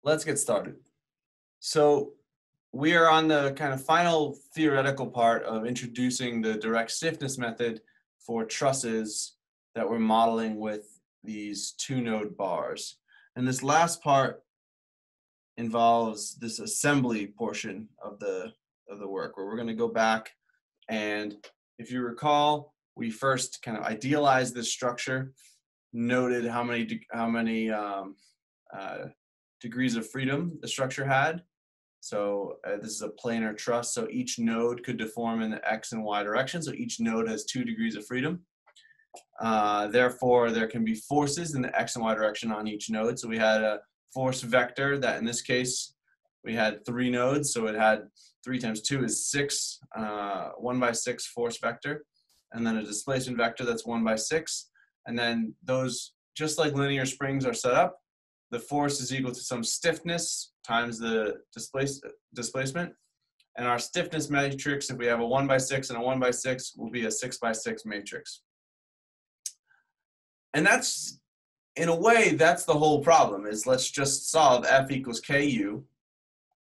let's get started. So we are on the kind of final theoretical part of introducing the direct stiffness method for trusses that we're modeling with these two-node bars. And this last part involves this assembly portion of the work, where we're going to go back, and if you recall, we first kind of idealized this structure, noted how many degrees of freedom the structure had. So this is a planar truss, so each node could deform in the x and y direction, so each node has 2 degrees of freedom. Therefore, there can be forces in the x and y direction on each node. So we had a force vector that in this case, we had 3 nodes, so it had 3 times 2 is 6, 1 by 6 force vector, and then a displacement vector that's 1 by 6. And then those, just like linear springs are set up, the force is equal to some stiffness times the displacement. And our stiffness matrix, if we have a 1 by 6 and a 1 by 6, will be a 6 by 6 matrix. And that's, in a way, that's the whole problem, is let's just solve F equals KU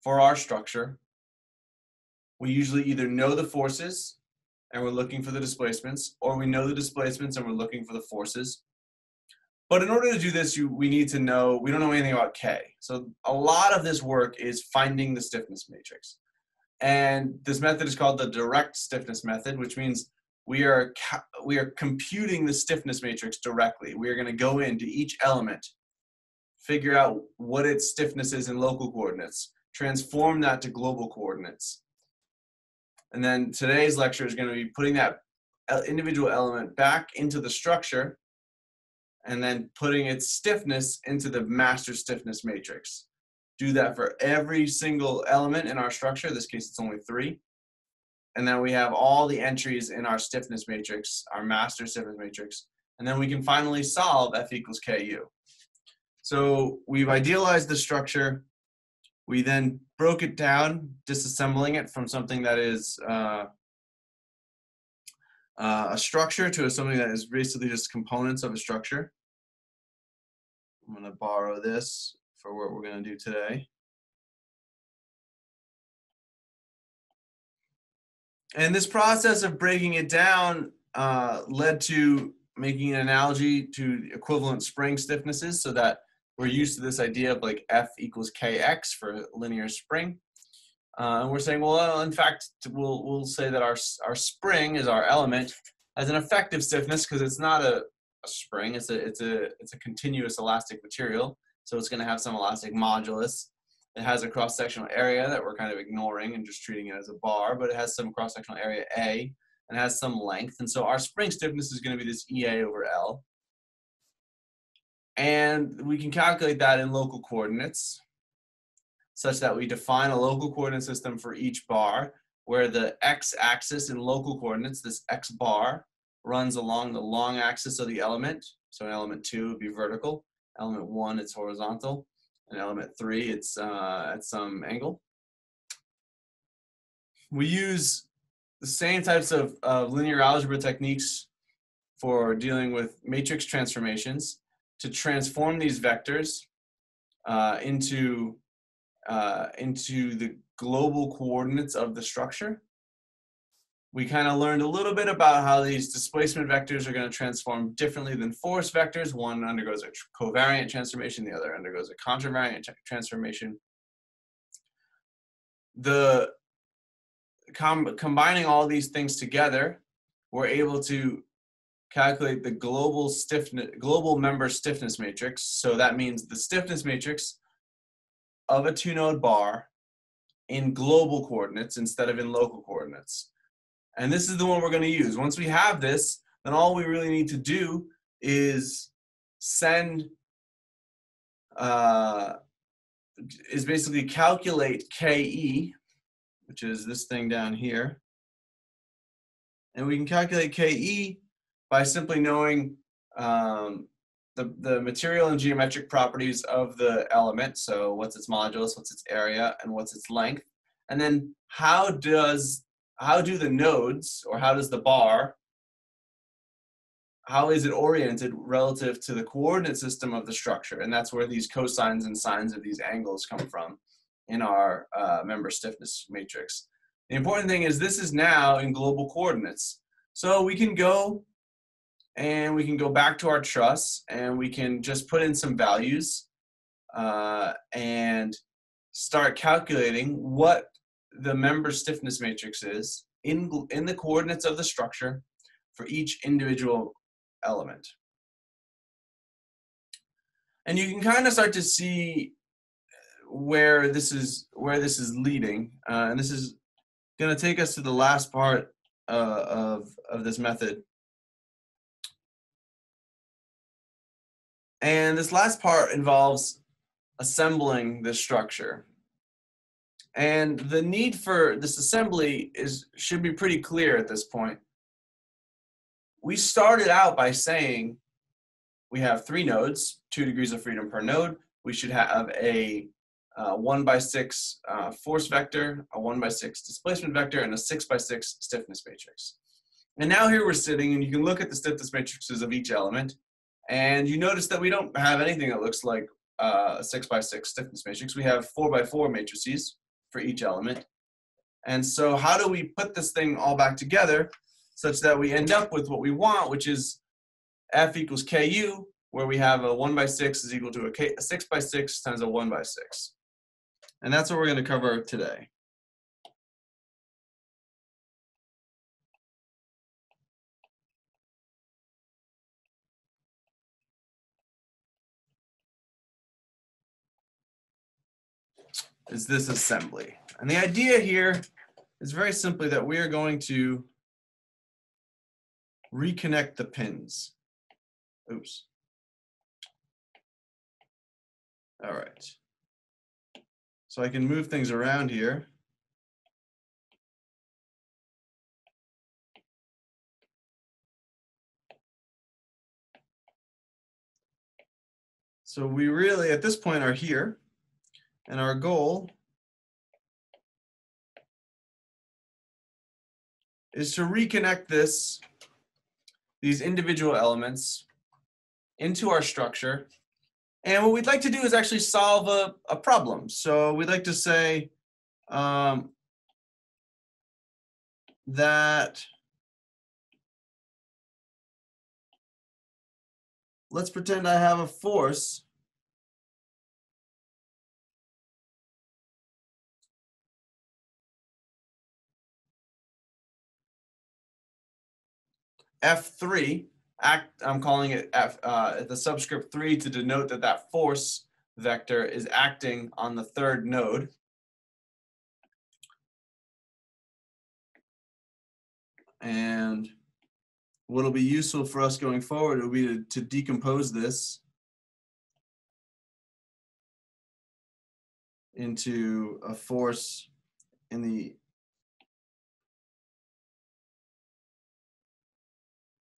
for our structure. We usually either know the forces and we're looking for the displacements, or we know the displacements and we're looking for the forces. But in order to do this, we need to know, we don't know anything about K. So a lot of this work is finding the stiffness matrix. And this method is called the direct stiffness method, which means we are computing the stiffness matrix directly. We are going to go into each element, figure out what its stiffness is in local coordinates, transform that to global coordinates. And then today's lecture is going to be putting that individual element back into the structure and then putting its stiffness into the master stiffness matrix. Do that for every single element in our structure. In this case, it's only 3. And then we have all the entries in our stiffness matrix, our master stiffness matrix. And then we can finally solve F equals KU. So we've idealized the structure. We then broke it down, disassembling it from something that is a structure to something that is basically just components of a structure. I'm going to borrow this for what we're going to do today. And this process of breaking it down led to making an analogy to equivalent spring stiffnesses, so that we're used to this idea of like F equals KX for linear spring. And we're saying, well, in fact, we'll say that our spring is our element has an effective stiffness because it's not a spring, it's a continuous elastic material. So it's going to have some elastic modulus. It has a cross-sectional area that we're kind of ignoring and just treating it as a bar, but it has some cross-sectional area A and has some length. And so our spring stiffness is going to be this EA over L. And we can calculate that in local coordinates, such that we define a local coordinate system for each bar, where the x-axis in local coordinates, this x bar, runs along the long axis of the element. So in element 2 would be vertical, element 1 it's horizontal, and element 3 it's at some angle. We use the same types of linear algebra techniques for dealing with matrix transformations to transform these vectors into the global coordinates of the structure. We kind of learned a little bit about how these displacement vectors are going to transform differently than force vectors. One undergoes a covariant transformation, the other undergoes a contravariant transformation. Combining all these things together, we're able to calculate the global member stiffness matrix. So that means the stiffness matrix of a 2-node bar in global coordinates instead of in local coordinates. And this is the one we're going to use. Once we have this, then all we really need to do is basically calculate KE, which is this thing down here. And we can calculate KE by simply knowing the material and geometric properties of the element. So what's its modulus, what's its area, and what's its length. And then how do the nodes, or how does the bar how is it oriented relative to the coordinate system of the structure? And that's where these cosines and sines of these angles come from in our member stiffness matrix. The important thing is this is now in global coordinates. So we can go and we can go back to our truss and we can just put in some values and start calculating what the member stiffness matrix is in the coordinates of the structure for each individual element. And you can kind of start to see where this is leading, and this is going to take us to the last part of this method. And this last part involves assembling this structure. And the need for this assembly should be pretty clear at this point. We started out by saying we have 3 nodes, 2 degrees of freedom per node. We should have a 1/6 force vector, a 1/6 displacement vector, and a 6/6 stiffness matrix. And now here we're sitting, and you can look at the stiffness matrices of each element, and you notice that we don't have anything that looks like a 6/6 stiffness matrix. We have 4/4 matrices for each element. And so how do we put this thing all back together such that we end up with what we want, which is F equals KU, where we have a 1/6 is equal to a 6/6 times a 1/6. And that's what we're going to cover today. Is this assembly. And the idea here is very simply that we are going to reconnect the pins. Oops. All right. So I can move things around here. So we really, at this point, are here. And our goal is to reconnect these individual elements into our structure. And what we'd like to do is actually solve a problem. So we'd like to say that let's pretend I have a force F3, I'm calling it the subscript 3 to denote that force vector is acting on the 3rd node. And what'll be useful for us going forward will be to decompose this into a force in the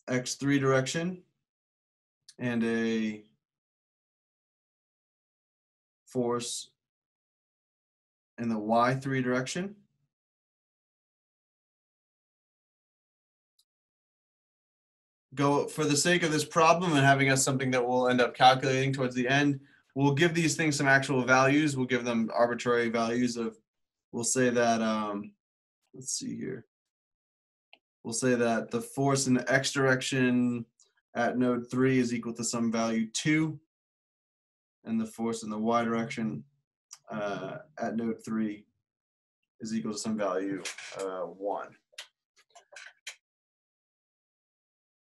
X3 direction and a force in the Y3 direction. For the sake of this problem and having us something that we'll end up calculating towards the end, we'll give these things some actual values. We'll give them arbitrary values of, we'll say that, let's see here. We'll say that the force in the X direction at node 3 is equal to some value 2, and the force in the Y direction at node 3 is equal to some value 1.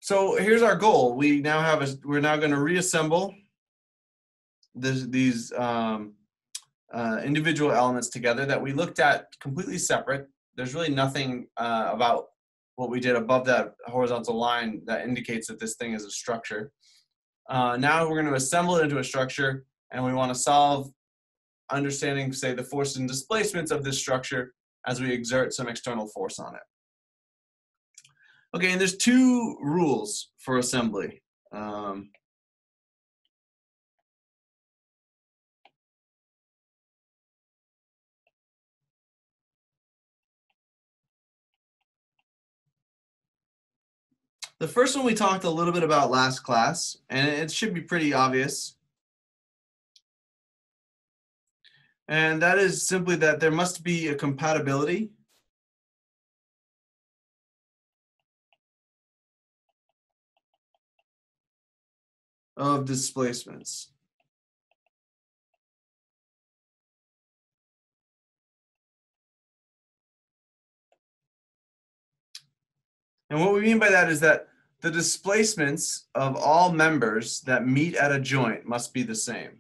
So here's our goal. We're now going to reassemble these individual elements together that we looked at completely separate. There's really nothing about what we did above that horizontal line that indicates that this thing is a structure. Now we're going to assemble it into a structure, and we want to solve understanding, say, the forces and displacements of this structure as we exert some external force on it. Okay, and there's 2 rules for assembly. The first one we talked a little bit about last class, and it should be pretty obvious. And that is simply that there must be a compatibility of displacements. And what we mean by that is that the displacements of all members that meet at a joint must be the same.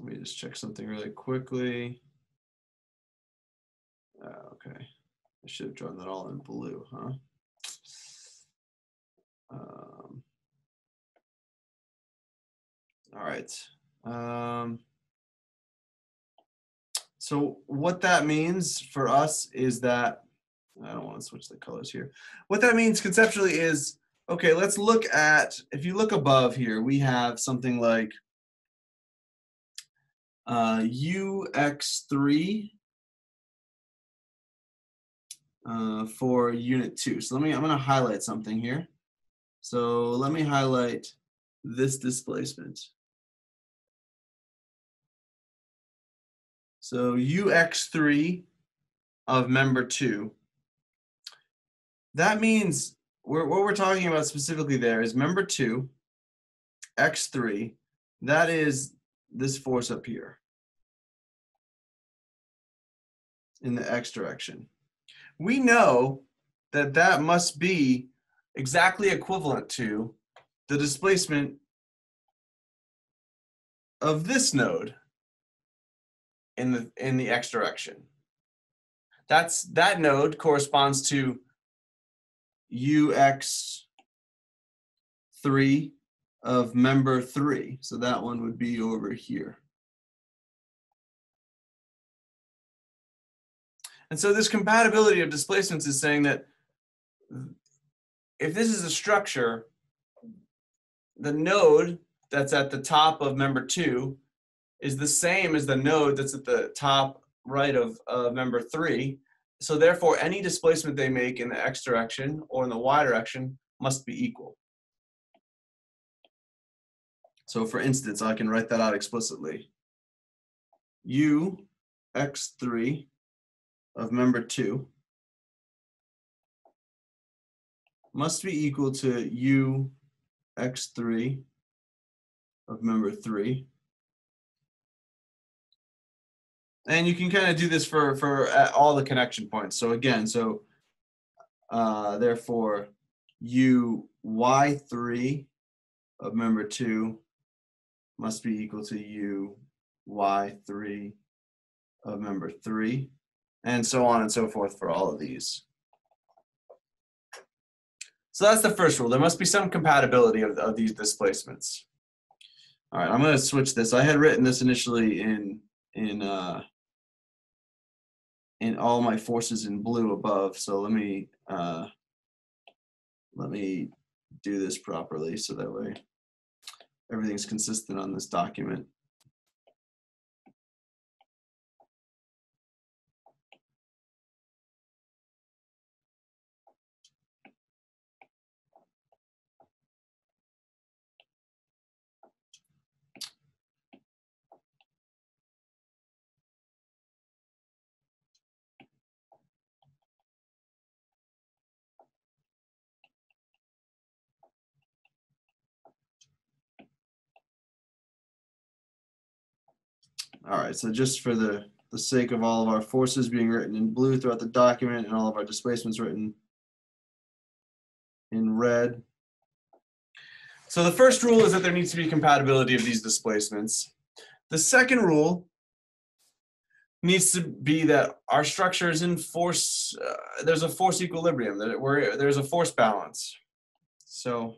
Let me just check something really quickly. Okay, I should have drawn that all in blue, huh? All right. So what that means for us is that, I don't want to switch the colors here. What that means conceptually is, okay, let's look at, if you look above here, we have something like UX3 for unit 2. So I'm going to highlight something here. So let me highlight this displacement. So UX3 of member 2. That means what we're talking about specifically there is member 2, X3. That is this force up here in the X direction. We know that that must be exactly equivalent to the displacement of this node in the X direction. That node corresponds to UX3 of member 3. So that one would be over here. And so this compatibility of displacements is saying that if this is a structure, the node that's at the top of member 2 is the same as the node that's at the top right of member 3. So therefore, any displacement they make in the X direction or in the Y direction must be equal. So for instance, I can write that out explicitly. UX3 of member 2 must be equal to UX3 of member 3. And you can kind of do this for all the connection points. So again, therefore, UY3 of member 2 must be equal to UY3 of member 3, and so on and so forth for all of these. So that's the first rule. There must be some compatibility of these displacements. All right, I'm going to switch this. I had written this initially in all my forces in blue above. So let me do this properly so that way everything's consistent on this document. All right, so just for the sake of all of our forces being written in blue throughout the document and all of our displacements written in red. So the first rule is that there needs to be compatibility of these displacements. The second rule needs to be that our structure is in force, there's a force equilibrium, there's a force balance. So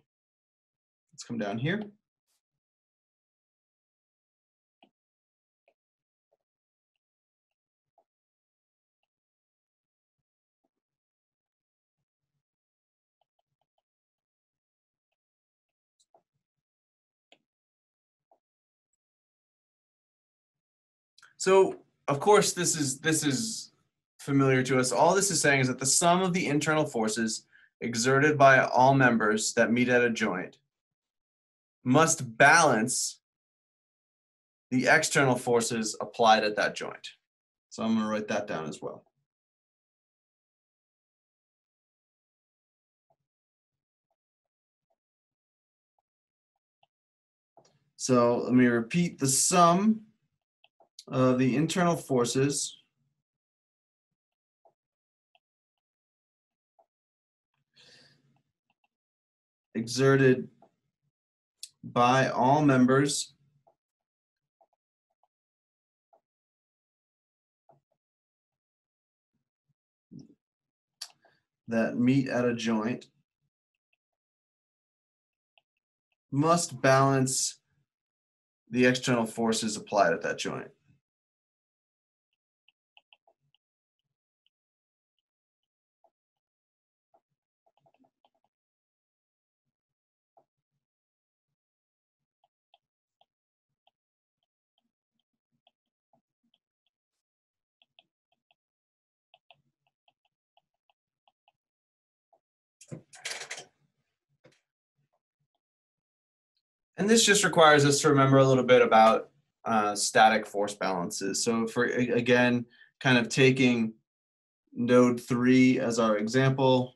let's come down here. So of course this is familiar to us. All this is saying is that the sum of the internal forces exerted by all members that meet at a joint must balance the external forces applied at that joint. So I'm going to write that down as well. So let me repeat: the sum of the internal forces exerted by all members that meet at a joint must balance the external forces applied at that joint. And this just requires us to remember a little bit about static force balances. So for, again, kind of taking node 3 as our example,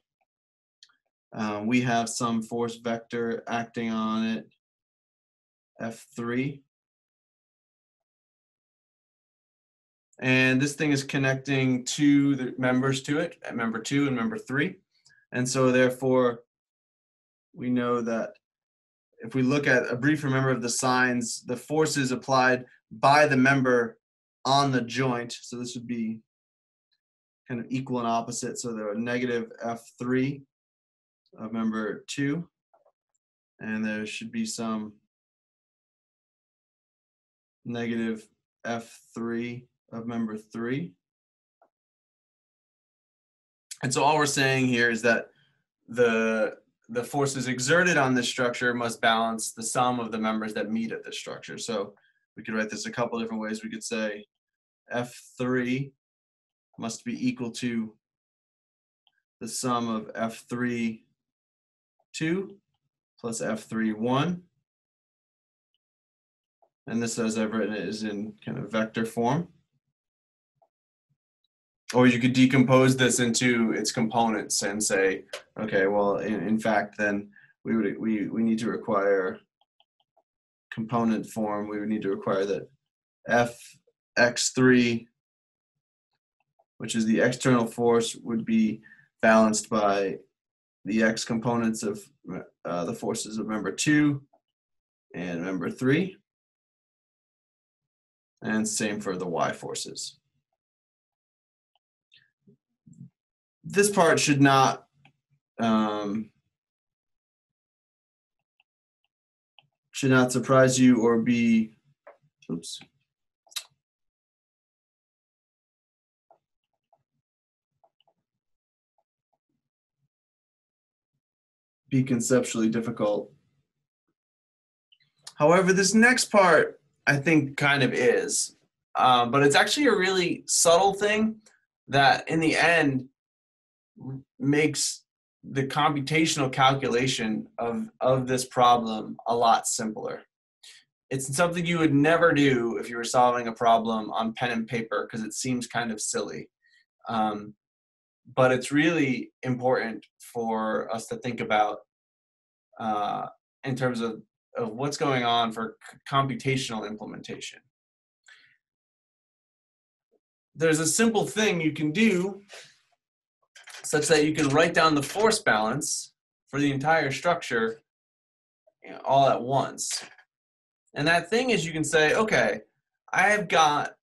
we have some force vector acting on it, F3. And this thing is connecting two the members to it, at member 2 and member 3. And so therefore, we know that if we look at a brief remember of the signs, the forces applied by the member on the joint, so this would be kind of equal and opposite. So there are negative F3 of member 2, and there should be some negative F3 of member 3. And so all we're saying here is that the forces exerted on this structure must balance the sum of the members that meet at this structure. So we could write this a couple different ways. We could say F3 must be equal to the sum of F3 2 plus F3 1. And this, as I've written it, is in kind of vector form. Or you could decompose this into its components and say, okay, well, in fact, then we need to require component form. We would need to require that Fx3, which is the external force, would be balanced by the x components of the forces of member 2 and member 3. And same for the y forces. This part should not surprise you or be, oops. Be conceptually difficult. However, this next part I think kind of is, but it's actually a really subtle thing that in the end makes the computational calculation of this problem a lot simpler. It's something you would never do if you were solving a problem on pen and paper because it seems kind of silly. But it's really important for us to think about in terms of what's going on for computational implementation. There's a simple thing you can do such that you can write down the force balance for the entire structure, all at once. And that thing is, you can say, okay, I have got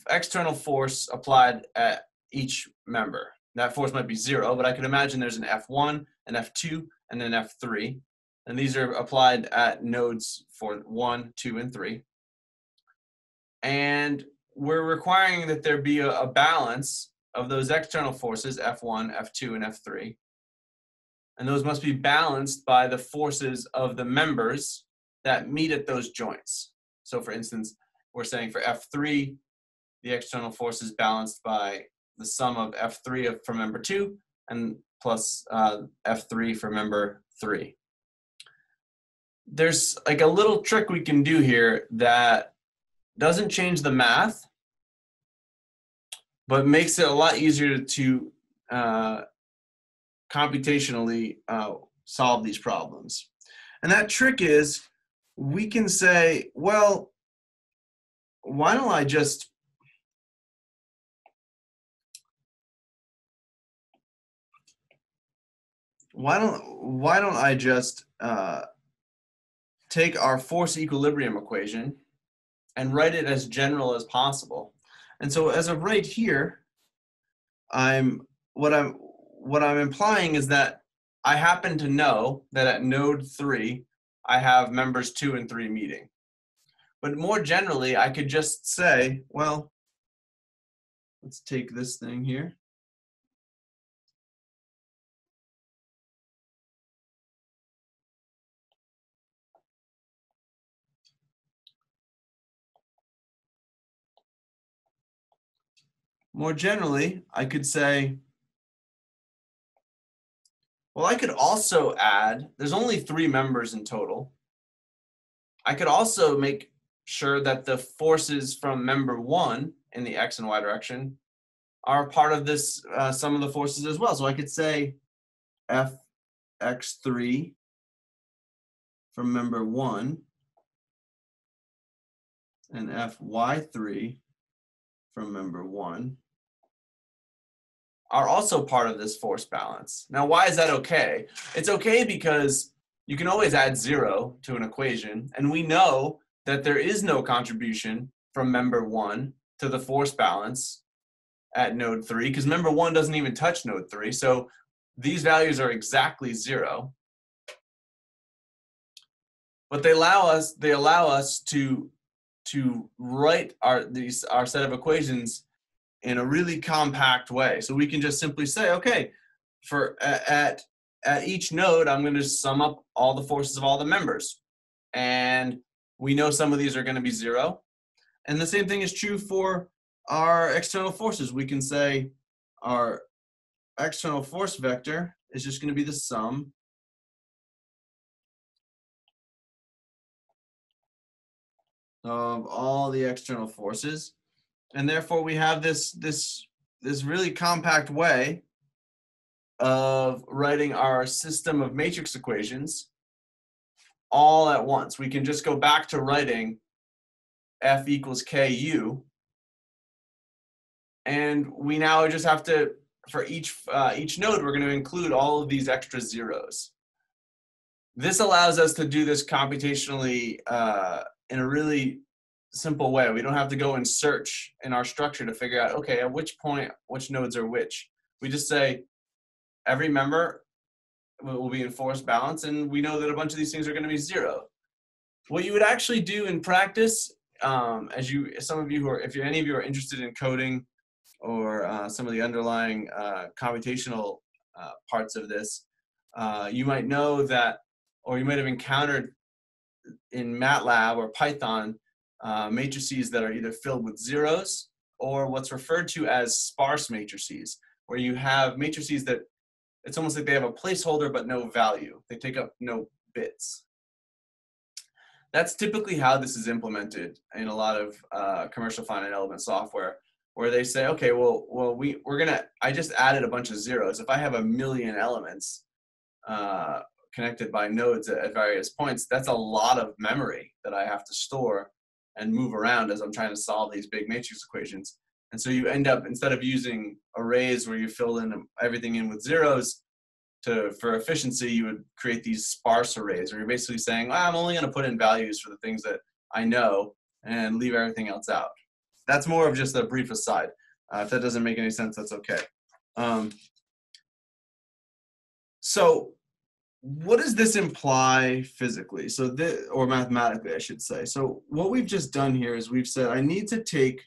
external force applied at each member. That force might be 0, but I could imagine there's an F1, an F2, and an F3. And these are applied at nodes for 1, 2, and 3. And we're requiring that there be a balance of those external forces, F1, F2, and F3. And those must be balanced by the forces of the members that meet at those joints. So for instance, we're saying for F3, the external force is balanced by the sum of F3 for member 2 and plus F3 for member 3. There's like a little trick we can do here that doesn't change the math, but makes it a lot easier to computationally solve these problems. And that trick is, we can say, well, why don't I just take our force equilibrium equation and write it as general as possible. And so as of right here, what I'm implying is that I happen to know that at node 3, I have members 2 and 3 meeting. But more generally, I could just say, well, let's take this thing here. More generally, I could say, well, I could also add, there's only 3 members in total. I could also make sure that the forces from member 1 in the x and y direction are part of this sum of the forces as well. So I could say Fx3 from member 1 and Fy3 from member 1 are also part of this force balance. Now, why is that okay? It's okay because you can always add 0 to an equation, and we know that there is no contribution from member 1 to the force balance at node 3, because member 1 doesn't even touch node 3, so these values are exactly 0. But they allow us to write our set of equations in a really compact way. So we can just simply say, okay, for at each node, I'm going to sum up all the forces of all the members. And we know some of these are going to be 0. And the same thing is true for our external forces. We can say our external force vector is just going to be the sum of all the external forces. And therefore we have this really compact way of writing our system of matrix equations all at once. We can just go back to writing F equals KU, and we now just have to, for each node, we're going to include all of these extra zeros. This allows us to do this computationally in a really simple way. We don't have to go and search in our structure to figure out, okay, at which point, which nodes are which. We just say every member will be in force balance, and we know that a bunch of these things are going to be 0. What you would actually do in practice, some of you who are, if any of you are interested in coding or some of the underlying computational parts of this, you might know that, or you might have encountered in MATLAB or Python, matrices that are either filled with zeros or what's referred to as sparse matrices, where you have matrices that it's almost like they have a placeholder but no value. They take up no bits. That's typically how this is implemented in a lot of commercial finite element software, where they say, okay, I just added a bunch of zeros. If I have 1 million elements connected by nodes at various points, that's a lot of memory that I have to store and move around as I'm trying to solve these big matrix equations. And so you end up, instead of using arrays where you fill in everything in with zeros, for efficiency, you would create these sparse arrays, where you're basically saying, I'm only going to put in values for the things that I know and leave everything else out. that's more of just a brief aside. If that doesn't make any sense, that's okay. So what does this imply physically? So this, or mathematically, I should say. So what we've just done here is we've said I need to take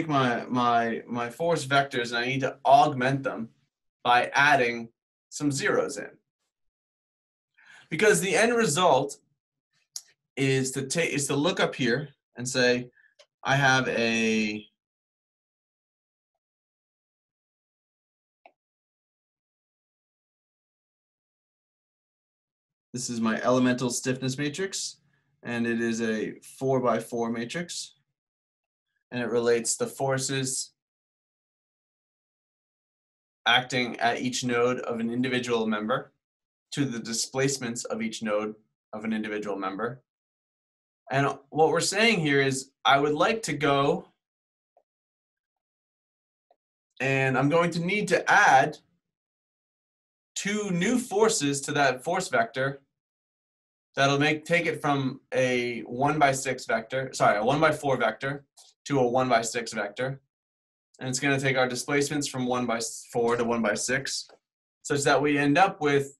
my force vectors and I need to augment them by adding some zeros in. Because the end result is to look up here and say, I have this is my elemental stiffness matrix, and it is a 4x4 matrix, and it relates the forces acting at each node of an individual member to the displacements of each node of an individual member. And what we're saying here is I would like to go and I'm going to need to add 2 new forces to that force vector that'll take it from a 1x6 vector, sorry, a 1x4 vector to a 1x6 vector. And it's going to take our displacements from 1x4 to 1x6, such that we end up with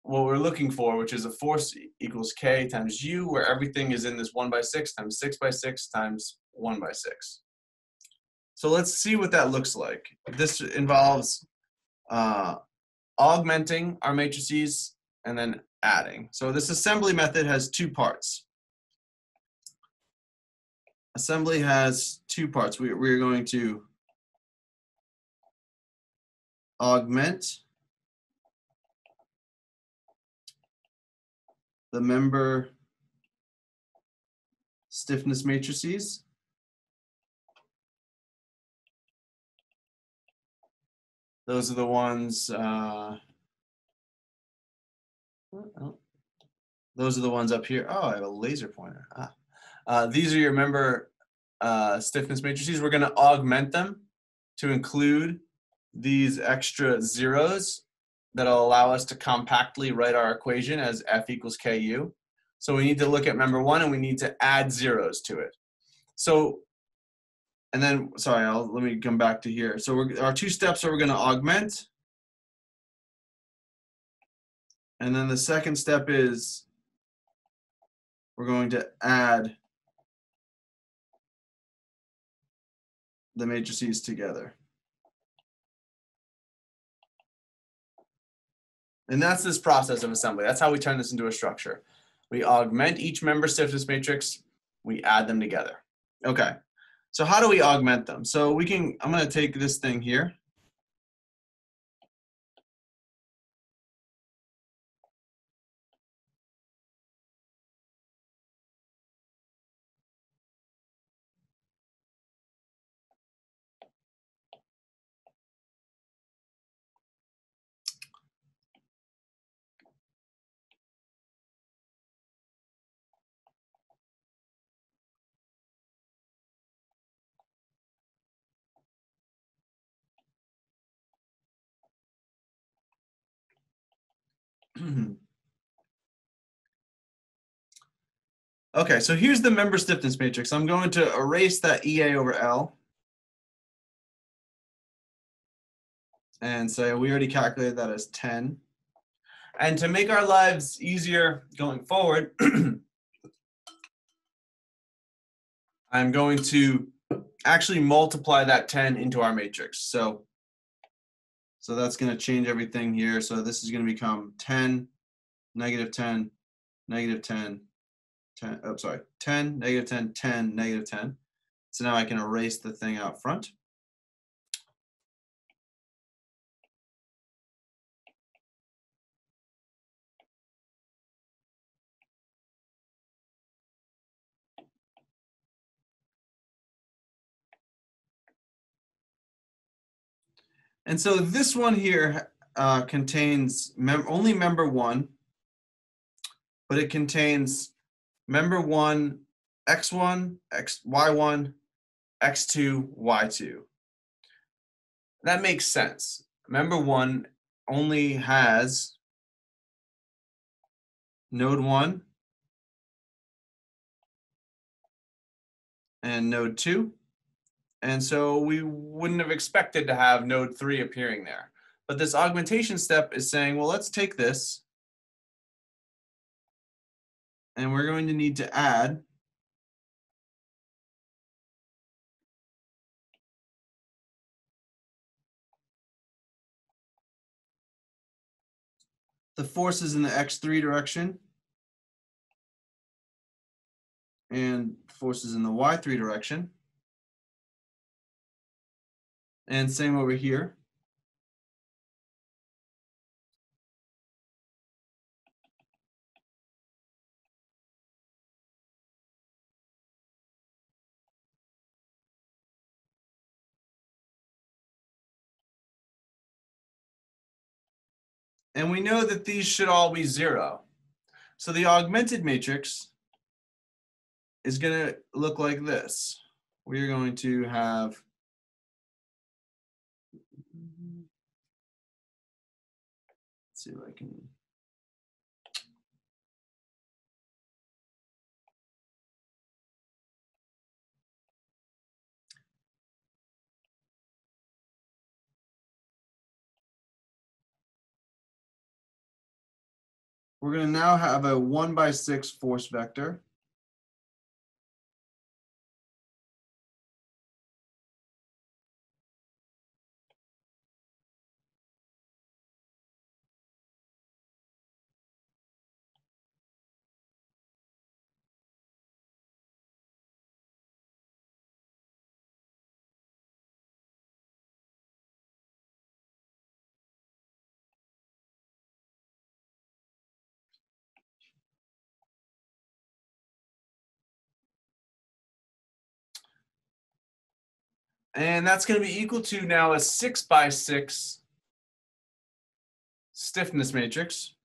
what we're looking for, which is a force equals K times U, where everything is in this 1x6 times 6x6 times 1x6. So let's see what that looks like. This involves augmenting our matrices and then adding. So this assembly method has 2 parts. Assembly has 2 parts. We're going to augment the member stiffness matrices. Those are the ones. Those are the ones up here. Oh, I have a laser pointer. These are your member stiffness matrices. We're going to augment them to include these extra zeros that'll allow us to compactly write our equation as F equals KU. So we need to look at member 1 and we need to add zeros to it. So, and then, sorry, let me come back to here. So our 2 steps are we're going to augment. And then the second step is we're going to add the matrices together. And that's this process of assembly. That's how we turn this into a structure. We augment each member stiffness matrix, we add them together. Okay, so how do we augment them? So we can, I'm going to take this thing here. Okay, so here's the member stiffness matrix. I'm going to erase that EA over L and say we already calculated that as 10. And to make our lives easier going forward, I'm going to actually multiply that 10 into our matrix. So that's going to change everything here. So this is going to become 10, negative 10, negative 10, 10, oh, sorry, 10, negative 10, 10, negative 10. So now I can erase the thing out front. And so this one here contains only member 1, but it contains member 1, x1, y1, x2, y2. That makes sense. Member 1 only has node 1 and node 2. And so we wouldn't have expected to have node 3 appearing there. But this augmentation step is saying, well, let's take this, and we're going to need to add the forces in the x3 direction and forces in the y3 direction. And same over here. And we know that these should all be 0. So the augmented matrix is going to look like this. We're going to have see if I can. We're going to now have a 1/6 force vector. And that's going to be equal to now a 6/6 stiffness matrix.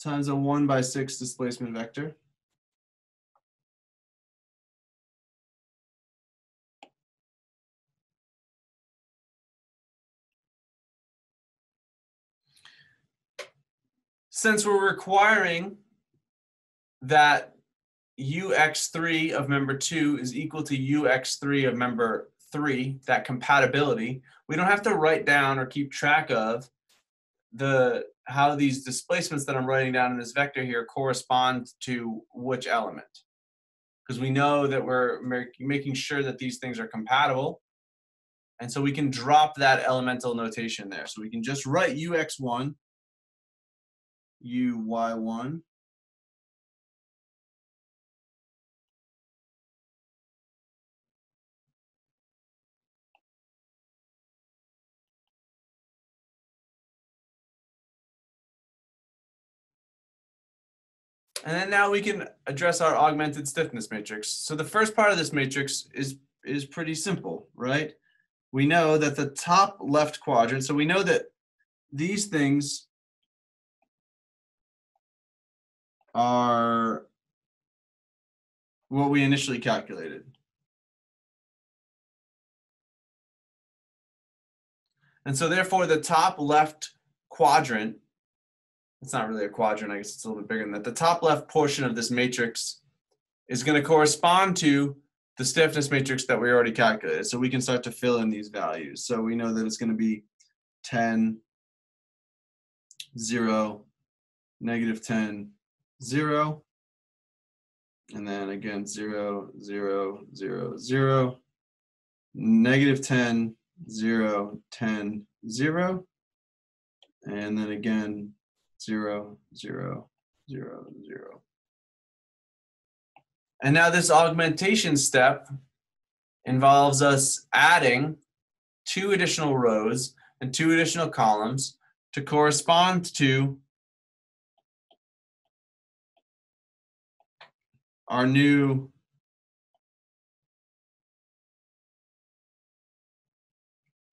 Times a 1/6 displacement vector. Since we're requiring that ux3 of member 2 is equal to ux3 of member 3, that compatibility, we don't have to write down or keep track of how these displacements that I'm writing down in this vector here correspond to which element. Because we know that we're making sure that these things are compatible. And so we can drop that elemental notation there. So we can just write ux1, uy1, and then now we can address our augmented stiffness matrix. So the first part of this matrix is pretty simple, right? We know that the top left quadrant, so we know that these things are what we initially calculated. And so therefore the top left quadrant, it's not really a quadrant, I guess it's a little bit bigger than that. The top left portion of this matrix is going to correspond to the stiffness matrix that we already calculated. So we can start to fill in these values. So we know that it's going to be 10, 0, -10, 0. And then again, 0, 0, 0, 0, -10, 0, 10, 0. And then again, 0, 0, 0, 0. And now this augmentation step involves us adding 2 additional rows and 2 additional columns to correspond to our new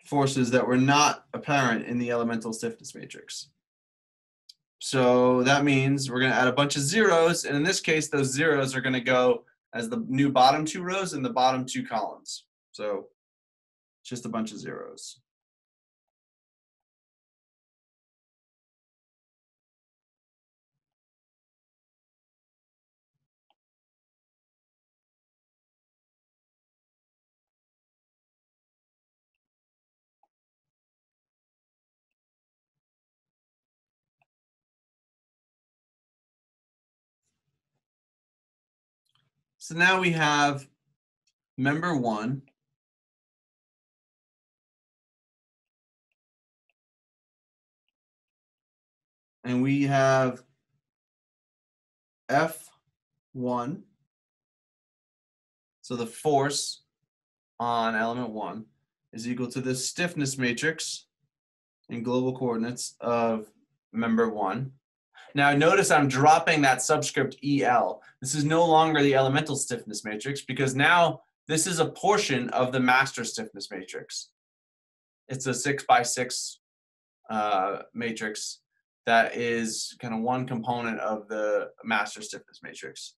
forces that were not apparent in the elemental stiffness matrix. So that means we're going to add a bunch of zeros, and in this case, those zeros are going to go as the new bottom 2 rows and the bottom 2 columns. So just a bunch of zeros. So now we have member 1. And we have F1. So the force on element 1 is equal to the stiffness matrix in global coordinates of member 1. Now notice I'm dropping that subscript EL. This is no longer the elemental stiffness matrix because now this is a portion of the master stiffness matrix. It's a 6x6 matrix that is kind of one component of the master stiffness matrix.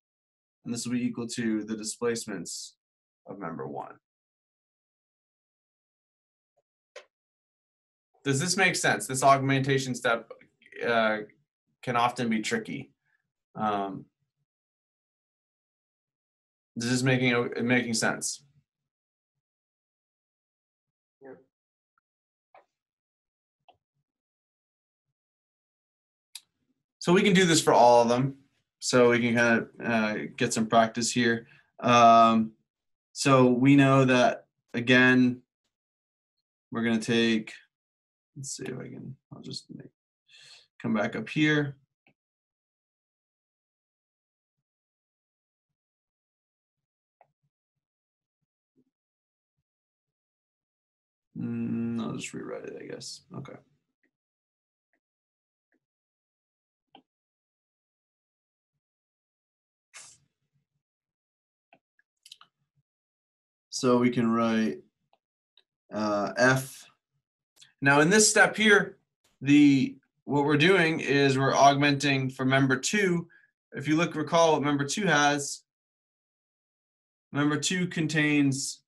And this will be equal to the displacements of member 1. Does this make sense? This augmentation step can often be tricky. Is this making sense? Yeah. So we can do this for all of them. So we can kind of get some practice here. So we know that, again, we're going to take, let's see if I can, I'll just come back up here. I'll just rewrite it, I guess. Okay. So we can write F. Now in this step here, what we're doing is we're augmenting for member 2. If you recall what member 2 has, member 2 contains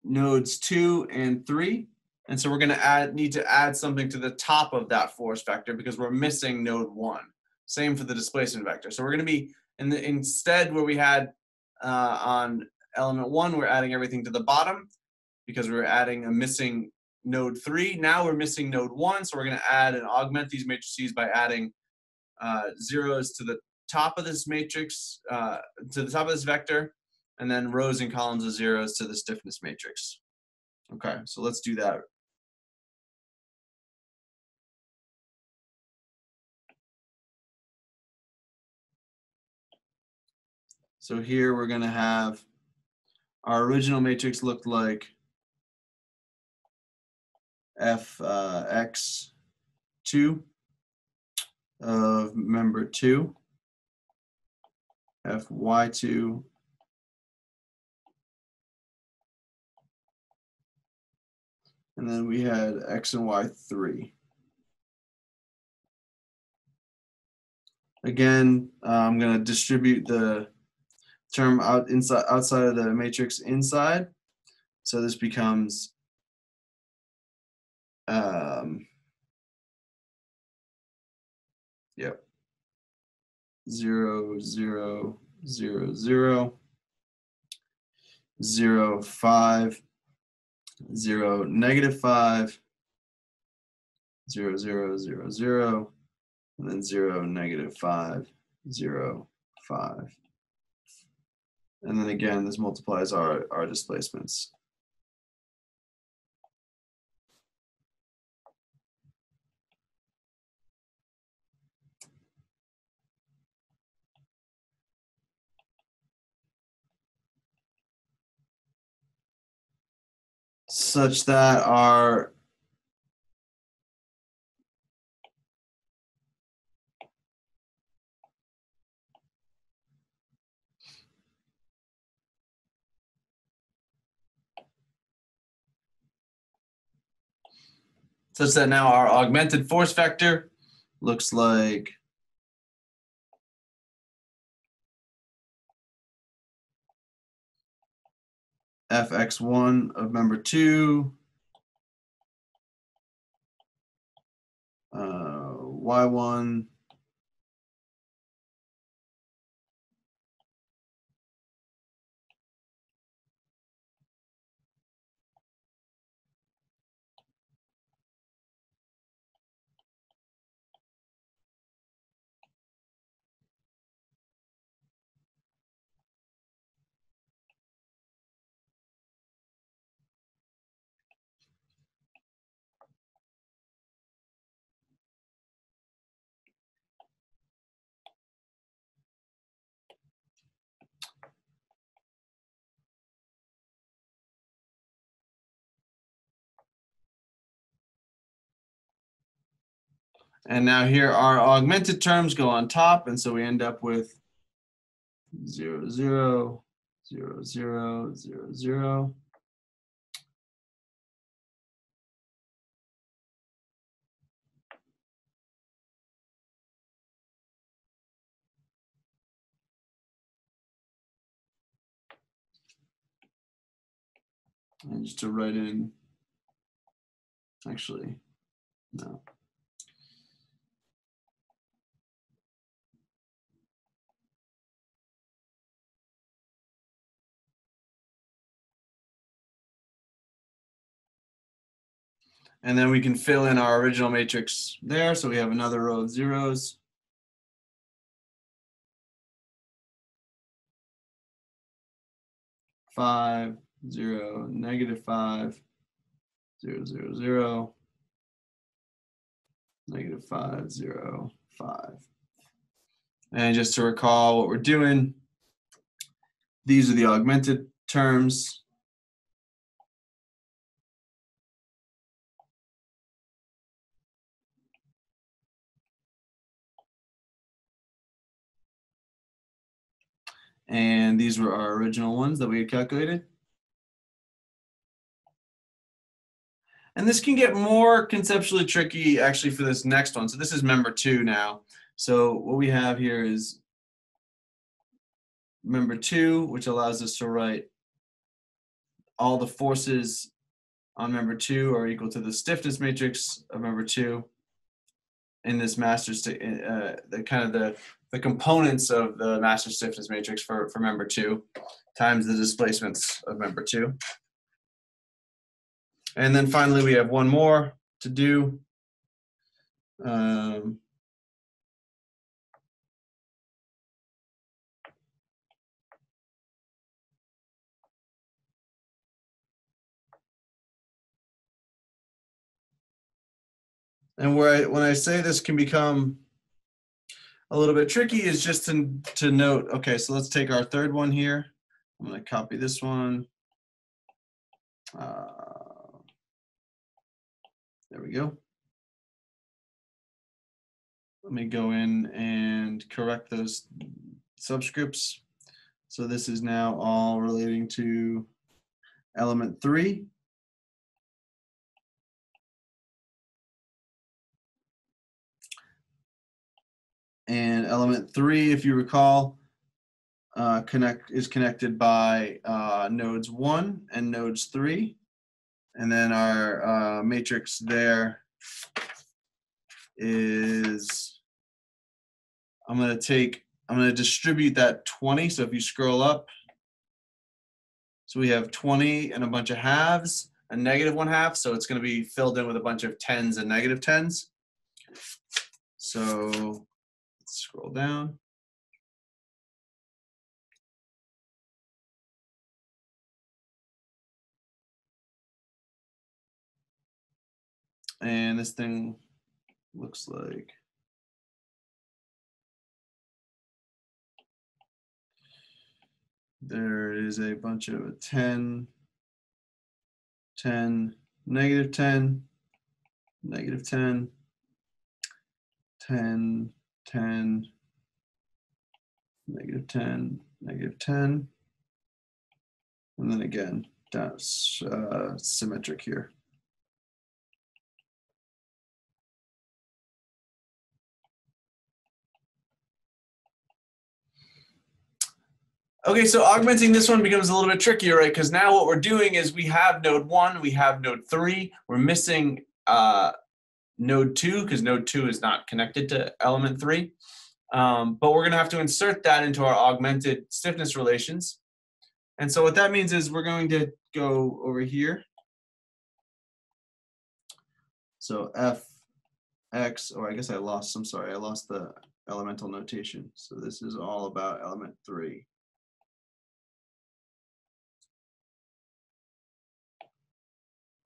nodes 2 and 3. And so we're going to need to add something to the top of that force vector because we're missing node 1. Same for the displacement vector. So we're going to be, instead where we had on element 1, we're adding everything to the bottom because we're adding a missing node 3. Now we're missing node 1, so we're going to add and augment these matrices by adding zeros to the top of this matrix, to the top of this vector, and then rows and columns of zeros to the stiffness matrix. Okay, so let's do that. So here we're going to have our original matrix looked like Fx2 of member 2, Fy2 and then we had x and y3. Again, I'm going to distribute the term outside of the matrix inside. So this becomes yep, 0, 0, 0, 0, 0, 5, 0, negative 5, 0, 0, 0, 0, and then 0, negative 5, 0, 5. And then again, this multiplies our displacements. Such that our now our augmented force vector looks like fx1 of member 2, y1 And now here our augmented terms go on top, and so we end up with 0, 0, 0, 0, 0, 0. And just to write in, actually, no. And then we can fill in our original matrix there. So we have another row of zeros. Five, 0, -5, 0, 0, 0, -5, 0, 5. And just to recall what we're doing, these are the augmented terms. And these were our original ones that we had calculated. And this can get more conceptually tricky actually for this next one. So this is member 2 now. So what we have here is member 2, which allows us to write all the forces on member 2 are equal to the stiffness matrix of member 2 in this master the components of the master stiffness matrix for member 2 times the displacements of member 2. And then finally we have one more to do. And when I say this can become a little bit tricky is just to note, okay, so let's take our third one here. I'm going to copy this one. There we go. Let me go in and correct those subscripts. So this is now all relating to element 3. And element 3, if you recall, is connected by nodes 1 and nodes 3. And then our matrix there is, I'm going to distribute that 20. So if you scroll up, so we have 20 and a bunch of halves, a -1/2. So it's going to be filled in with a bunch of 10s and -10s. So let's scroll down. And this thing looks like there is a bunch of 10, 10, -10, -10, 10, 10, -10, -10, and then again, that's symmetric here. Okay, so augmenting this one becomes a little bit trickier, right? Because now what we're doing is we have node 1, we have node 3. We're missing node 2 because node 2 is not connected to element 3. But we're going to have to insert that into our augmented stiffness relations. And so what that means is we're going to go over here. So fx, or I guess I lost, I'm sorry, I lost the elemental notation. So this is all about element 3.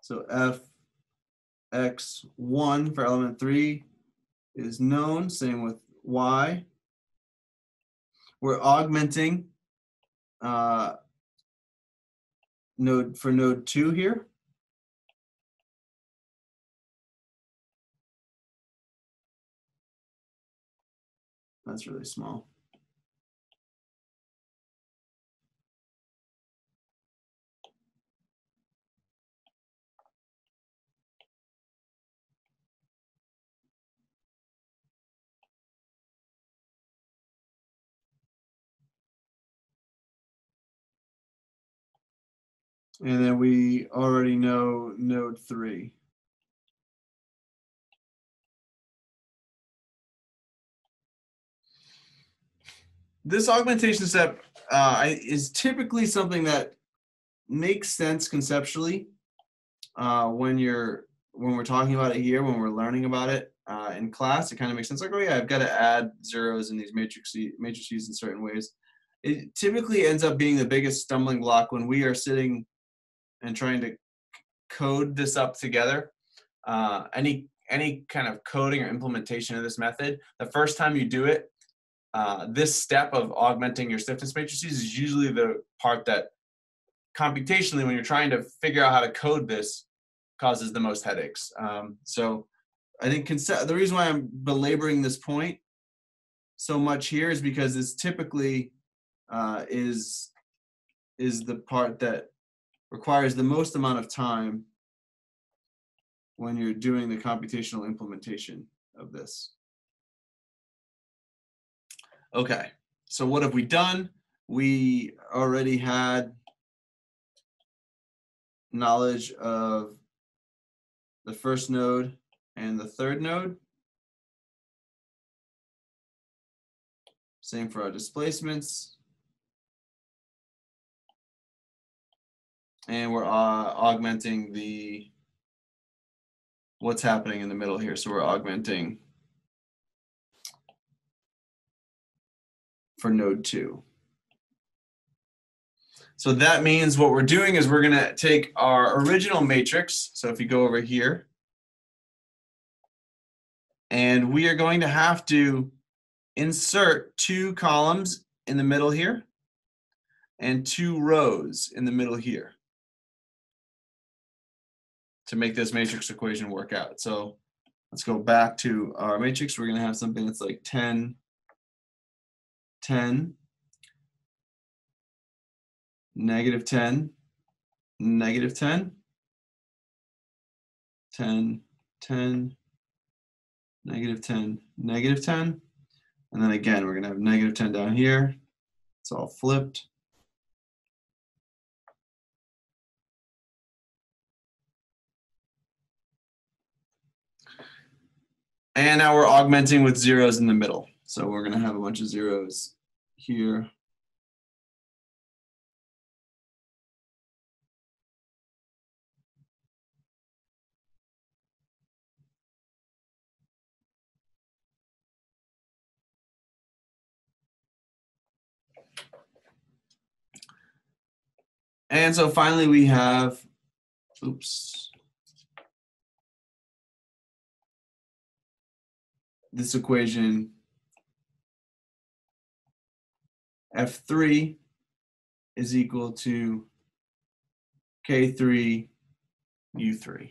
So fx1 for element 3 is known, same with y. We're augmenting node 2 here. That's really small. And then we already know node 3. This augmentation step is typically something that makes sense conceptually when we're talking about it here, when we're learning about it in class. It kind of makes sense. Like, oh yeah, I've got to add zeros in these matrices in certain ways. It typically ends up being the biggest stumbling block when we are sitting and trying to code this up together. Any kind of coding or implementation of this method, the first time you do it, this step of augmenting your stiffness matrices is usually the part that computationally, when you're trying to figure out how to code this, causes the most headaches. So I think the reason why I'm belaboring this point so much here is because this typically is the part that requires the most amount of time when you're doing the computational implementation of this. Okay, so what have we done? We already had knowledge of the first node and the third node. Same for our displacements. And we're augmenting what's happening in the middle here. So we're augmenting for node 2. So that means what we're doing is we're going to take our original matrix. So if you go over here, and we are going to have to insert 2 columns in the middle here and 2 rows in the middle here to make this matrix equation work out. So let's go back to our matrix. We're going to have something that's like 10, 10, negative 10, negative 10, 10, 10, negative 10, negative 10. And then again, we're going to have negative 10 down here. It's all flipped. And now we're augmenting with zeros in the middle. So we're going to have a bunch of zeros here. And so finally we have, this equation F3 is equal to K3 U3.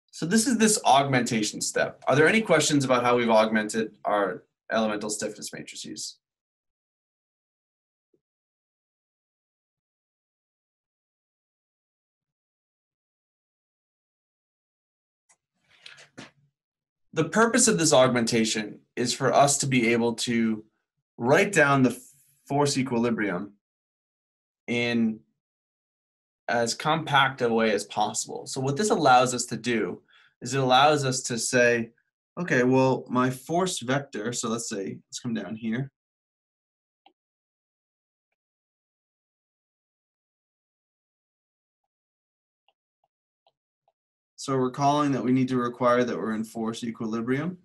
So this is this augmentation step. Are there any questions about how we've augmented our elemental stiffness matrices? The purpose of this augmentation is for us to be able to write down the force equilibrium in as compact a way as possible. So what this allows us to do is it allows us to say, okay, well, my force vector, so let's come down here. So we're calling that we need to require that we're in force equilibrium.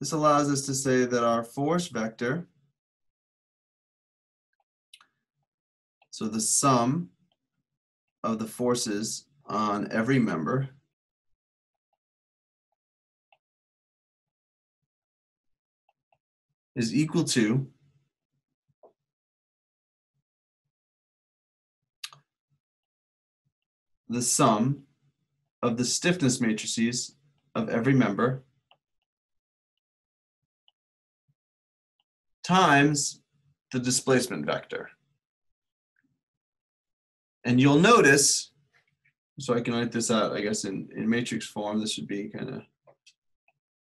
This allows us to say that our force vector, so the sum of the forces on every member, is equal to the sum of the stiffness matrices of every member times the displacement vector. And you'll notice, so I can write this out, I guess, in matrix form. This should be kind of,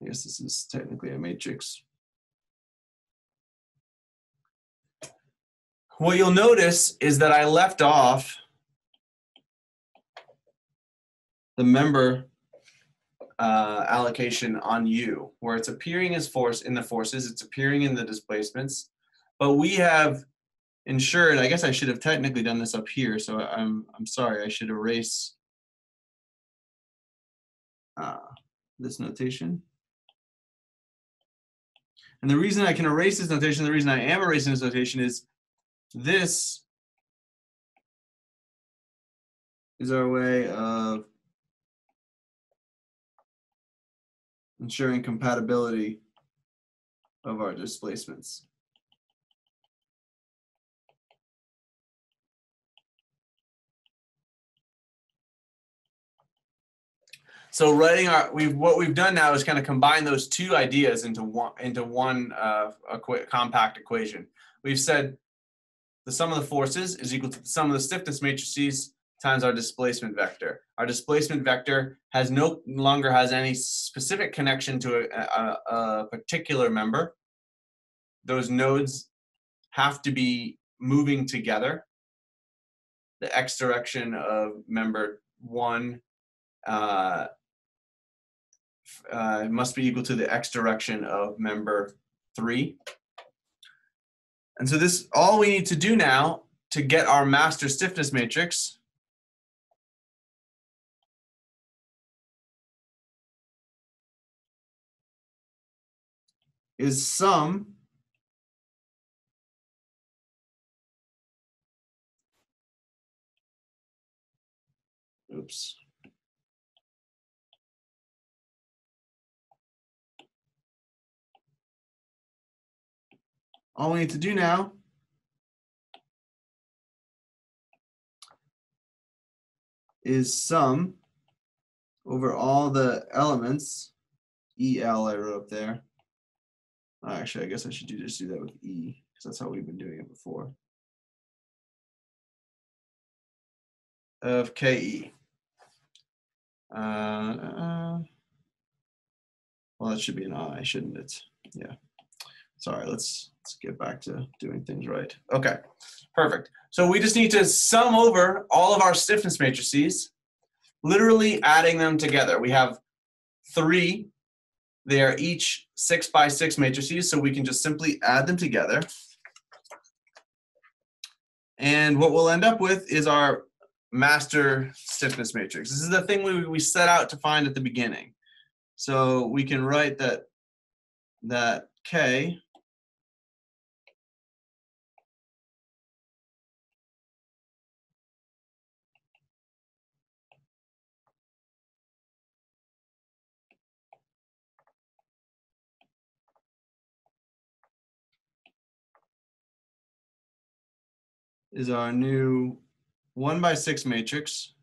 I guess this is technically a matrix. What you'll notice is that I left off the member allocation on U, where it's appearing as force in the forces, it's appearing in the displacements, but we have ensured, I guess I should have technically done this up here, so I'm sorry, I should erase this notation. And the reason I can erase this notation, the reason I am erasing this notation is this is our way of ensuring compatibility of our displacements. So writing what we've done now is kind of combine those two ideas into one compact equation. We've said the sum of the forces is equal to the sum of the stiffness matrices times our displacement vector. Our displacement vector no longer has any specific connection to a particular member. Those nodes have to be moving together. The x direction of member 1 must be equal to the x direction of member 3. And so this, all we need to do now to get our master stiffness matrix is sum all we need to do now is sum over all the elements, EL I wrote up there. Actually, I guess I should just do that with E, because that's how we've been doing it before. Of KE. Well, that should be an I, shouldn't it? Yeah. Sorry, let's get back to doing things right. Okay, perfect. So we just need to sum over all of our stiffness matrices, literally adding them together. We have 3. They are each 6 by 6 matrices, so we can just simply add them together. And what we'll end up with is our master stiffness matrix. This is the thing we set out to find at the beginning. So we can write that K is our new 1 by 6 matrix.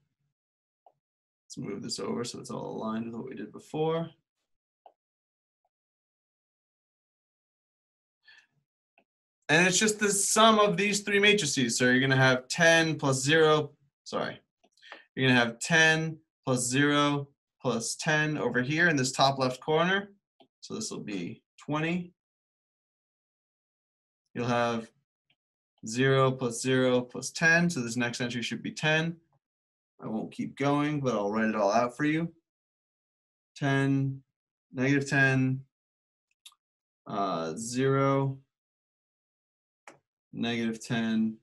Let's move this over so it's all aligned with what we did before. And it's just the sum of these 3 matrices. So you're going to have 10 plus 0, sorry. You're going to have 10 plus 0 plus 10 over here in this top left corner. So this will be 20. You'll have 0 plus 0 plus 10. So this next entry should be 10. I won't keep going, but I'll write it all out for you. 10, negative 10, 0, negative 10,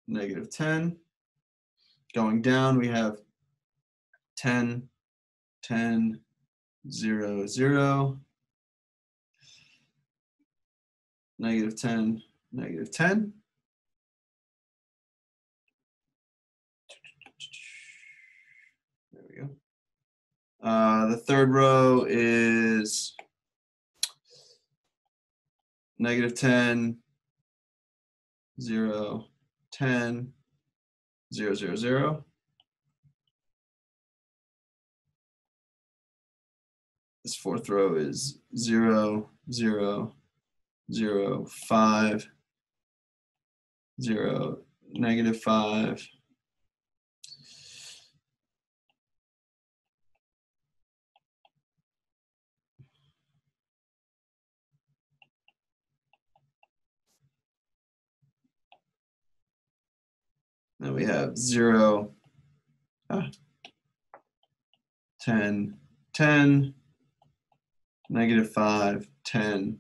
negative 10. Going down, we have 10, 10, 0, 0, negative 10, negative 10. There we go. The third row is negative 10, 0, 10, 0, 0, 0. This fourth row is 0, 0, 0, 5, 0, negative 5. Then we have 0, 10, 10, negative 5, 10,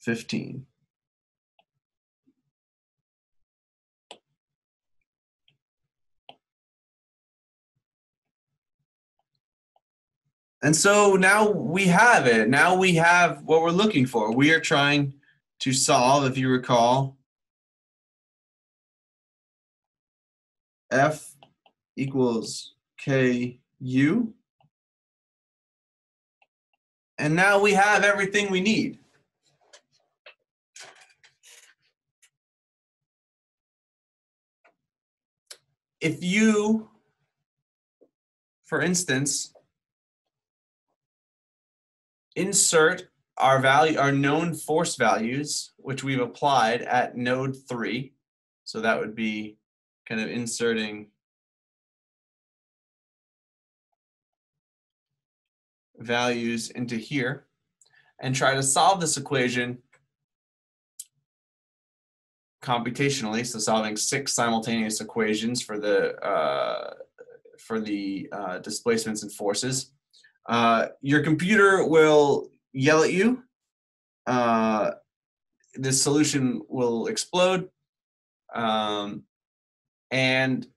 15. And so now we have it. Now we have what we're looking for. We are trying to solve, if you recall, F equals KU. And now we have everything we need. If you, for instance, insert our known force values, which we've applied at node 3. So that would be kind of inserting values into here, and try to solve this equation computationally, so solving 6 simultaneous equations for the displacements and forces. Your computer will yell at you. This solution will explode, and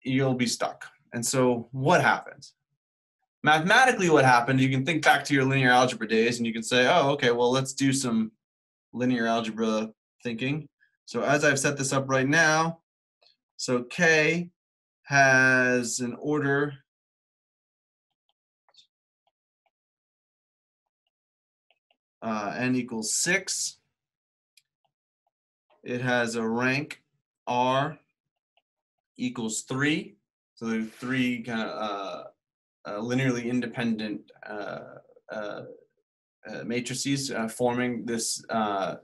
you'll be stuck. And so what happens? Mathematically, what happened, you can think back to your linear algebra days, and you can say, oh, okay, well, let's do some linear algebra thinking. So as I've set this up right now, so K has an order n equals 6. It has a rank R equals 3. So there are 3 kind of linearly independent matrices forming this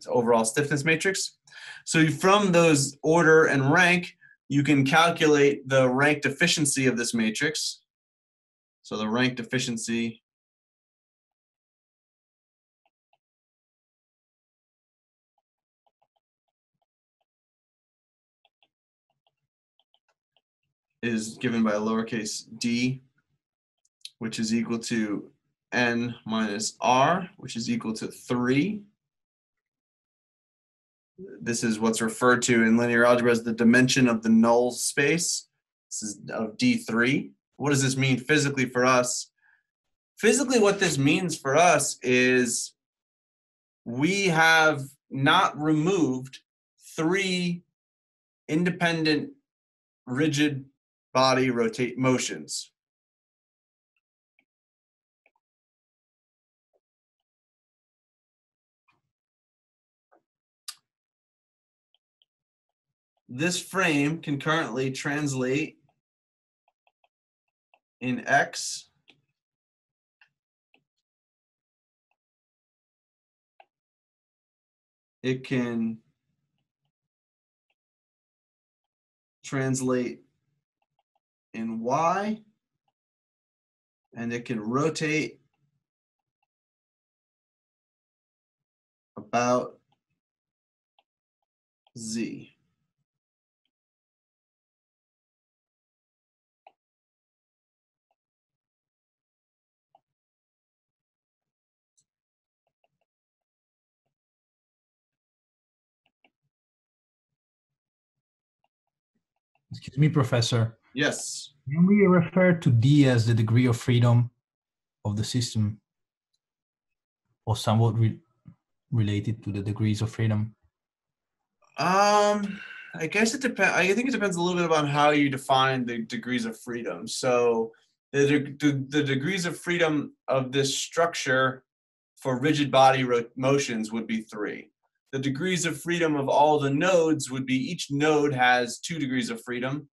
overall stiffness matrix. So from those order and rank, you can calculate the ranked efficiency of this matrix. So the ranked efficiency is given by lowercase d, which is equal to n minus r, which is equal to 3. This is what's referred to in linear algebra as the dimension of the null space. This is of D3. What does this mean physically for us? Physically, what this means for us is we have not removed 3 independent rigid body rotate motions. This frame can currently translate in X it can translate in Y, and it can rotate about Z. Excuse me, Professor. Yes. Can we refer to D as the degree of freedom of the system, or somewhat related to the degrees of freedom? I guess it depends. I think it depends a little bit about how you define the degrees of freedom. So the degrees of freedom of this structure for rigid body motions would be 3. The degrees of freedom of all the nodes would be each node has 2 degrees of freedom.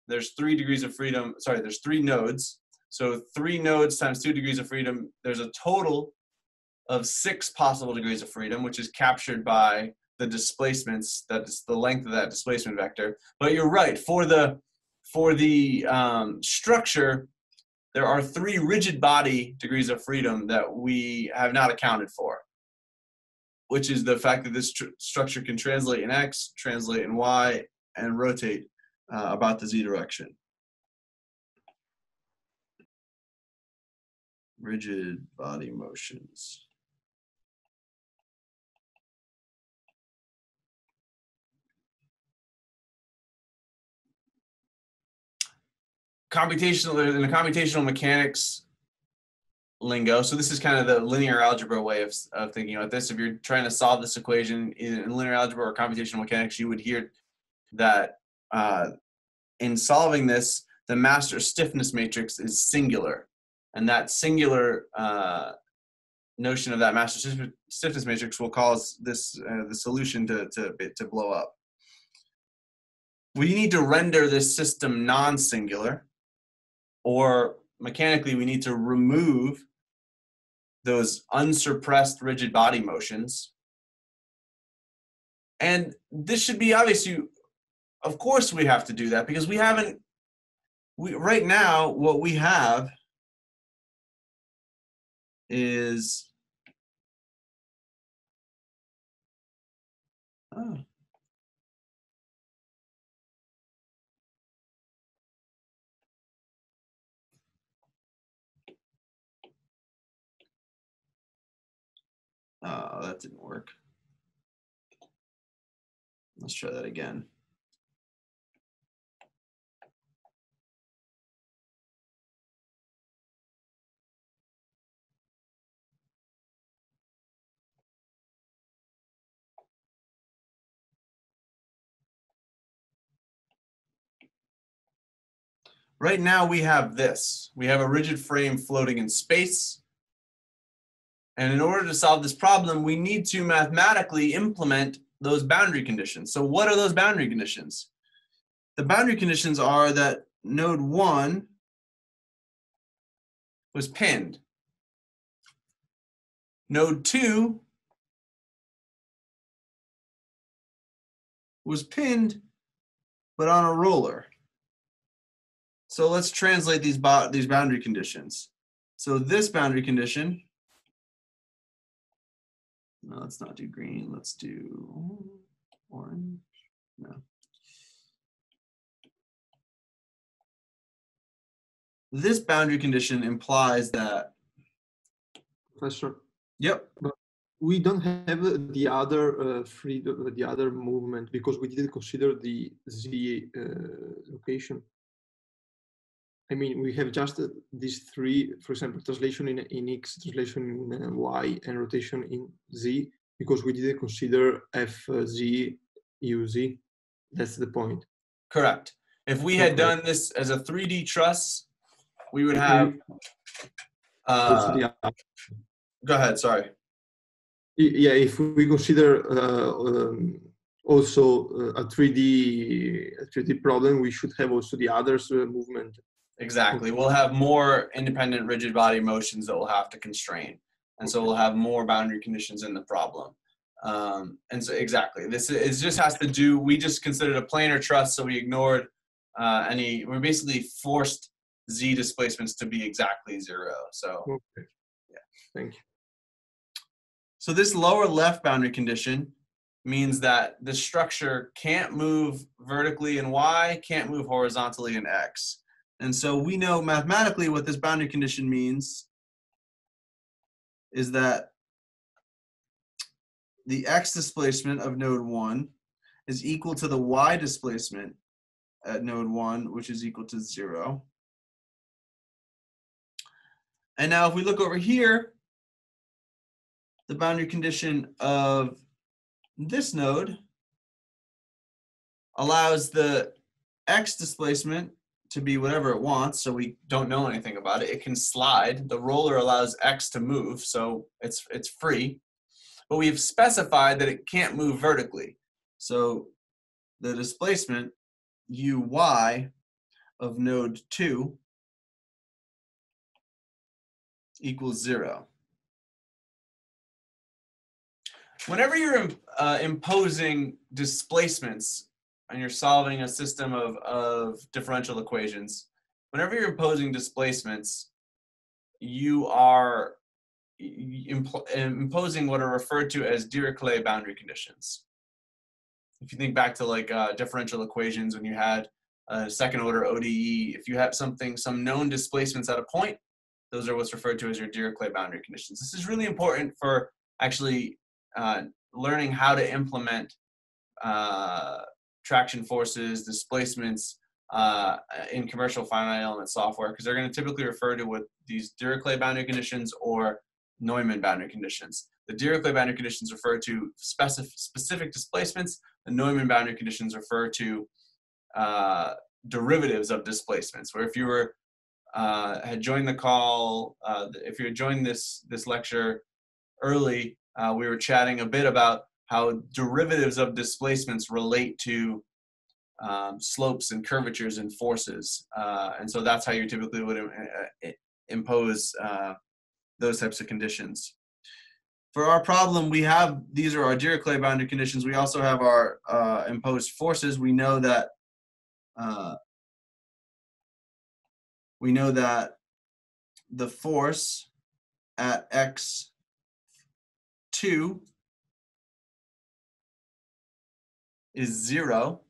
There's 3 degrees of freedom. Sorry, there's 3 nodes. So 3 nodes times 2 degrees of freedom. There's a total of 6 possible degrees of freedom, which is captured by the displacements, that's the length of that displacement vector. But you're right, for the structure, there are 3 rigid body degrees of freedom that we have not accounted for, which is the fact that this structure can translate in X, translate in Y, and rotate about the Z direction. Rigid body motions. In the computational mechanics lingo, so this is kind of the linear algebra way of thinking about this. If you're trying to solve this equation in linear algebra or computational mechanics, you would hear that in solving this, the master stiffness matrix is singular. And that singular notion of that master stiffness matrix will cause this the solution to blow up. We need to render this system non-singular, or mechanically we need to remove those unsuppressed rigid body motions. And this should be obvious. Of course we have to do that, because right now what we have is that didn't work. Let's try that again. Right now we have this. We have a rigid frame floating in space. And in order to solve this problem, we need to mathematically implement those boundary conditions. So what are those boundary conditions? The boundary conditions are that node 1 was pinned. Node 2 was pinned, but on a roller. So let's translate these boundary conditions. So this boundary condition, no, let's not do green, let's do orange, no. This boundary condition implies that. Professor. Yep. But we don't have the other the other movement, because we didn't consider the Z location. I mean, we have just these 3, for example, translation in X, translation in Y, and rotation in Z, because we didn't consider FZ, UZ. That's the point. Correct. If we had done this as a 3D truss, we would have. Go ahead. Sorry. Yeah, if we consider also a 3D problem, we should have also the others movement. Exactly. We'll have more independent rigid body motions that we'll have to constrain. And so we'll have more boundary conditions in the problem. And so exactly, this is just has to do, we just considered a planar truss, so we ignored we basically forced Z displacements to be exactly 0. So, Okay. Yeah. Thank you. So this lower left boundary condition means that the structure can't move vertically in Y, can't move horizontally in X. And so we know mathematically what this boundary condition means is that the X displacement of node 1 is equal to the Y displacement at node 1, which is equal to 0. And now if we look over here, the boundary condition of this node allows the X displacement to be whatever it wants, so we don't know anything about it. It can slide. The roller allows X to move, so it's free. But we've specified that it can't move vertically. So the displacement, Uy, of node 2 equals 0. Whenever you're imposing displacements and you're solving a system of differential equations, whenever you're imposing displacements, you are imposing what are referred to as Dirichlet boundary conditions. If you think back to like differential equations when you had a second order ODE, if you have some known displacements at a point, those are what's referred to as your Dirichlet boundary conditions. This is really important for actually learning how to implement traction forces, displacements in commercial finite element software, because they're going to typically refer to what these Dirichlet boundary conditions or Neumann boundary conditions. The Dirichlet boundary conditions refer to specific displacements. The Neumann boundary conditions refer to derivatives of displacements, where if you were had joined the call, if you had joined this lecture early, we were chatting a bit about how derivatives of displacements relate to slopes and curvatures and forces. And so that's how you typically would impose those types of conditions. For our problem, we have, these are our Dirichlet boundary conditions. We also have our imposed forces. We know that the force at x2 is 0.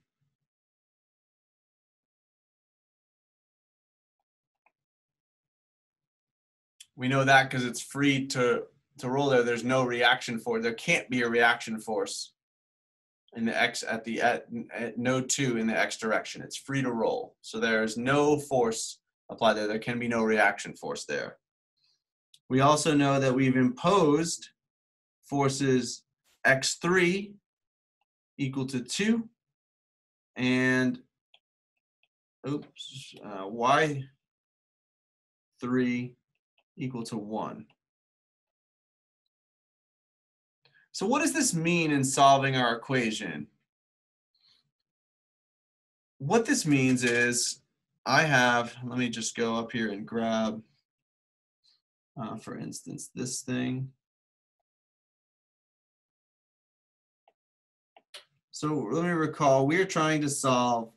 We know that because it's free to roll there. There's no reaction force. There can't be a reaction force in the x at node 2 in the x direction. It's free to roll. So there's no force applied there. There can be no reaction force there. We also know that we've imposed forces x3 equal to 2 and y3 equal to 1. So what does this mean in solving our equation? What this means is let me just go up here and grab, for instance, this thing. So let me recall, we're trying to solve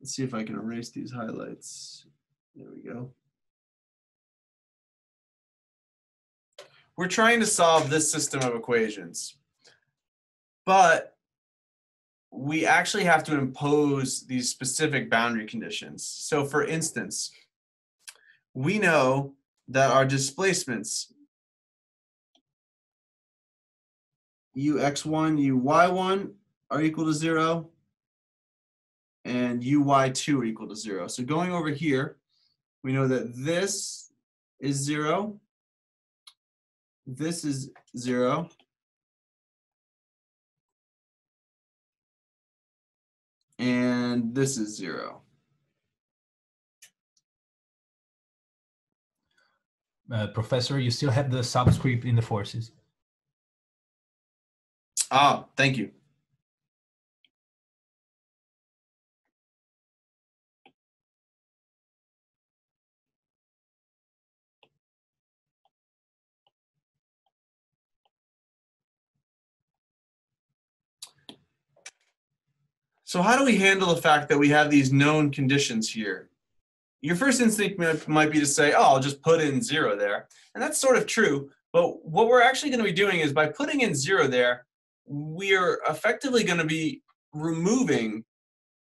let's see if I can erase these highlights. There we go. We're trying to solve this system of equations, but we actually have to impose these specific boundary conditions. So for instance, we know that our displacements ux1, uy1 are equal to 0, and uy2 are equal to 0. So going over here, we know that this is 0, this is 0, and this is 0. Professor, you still have the subscript in the forces. Ah, thank you. So how do we handle the fact that we have these known conditions here? Your first instinct might be to say, oh, I'll just put in 0 there. And that's sort of true. But what we're actually going to be doing is by putting in 0 there, we're effectively going to be removing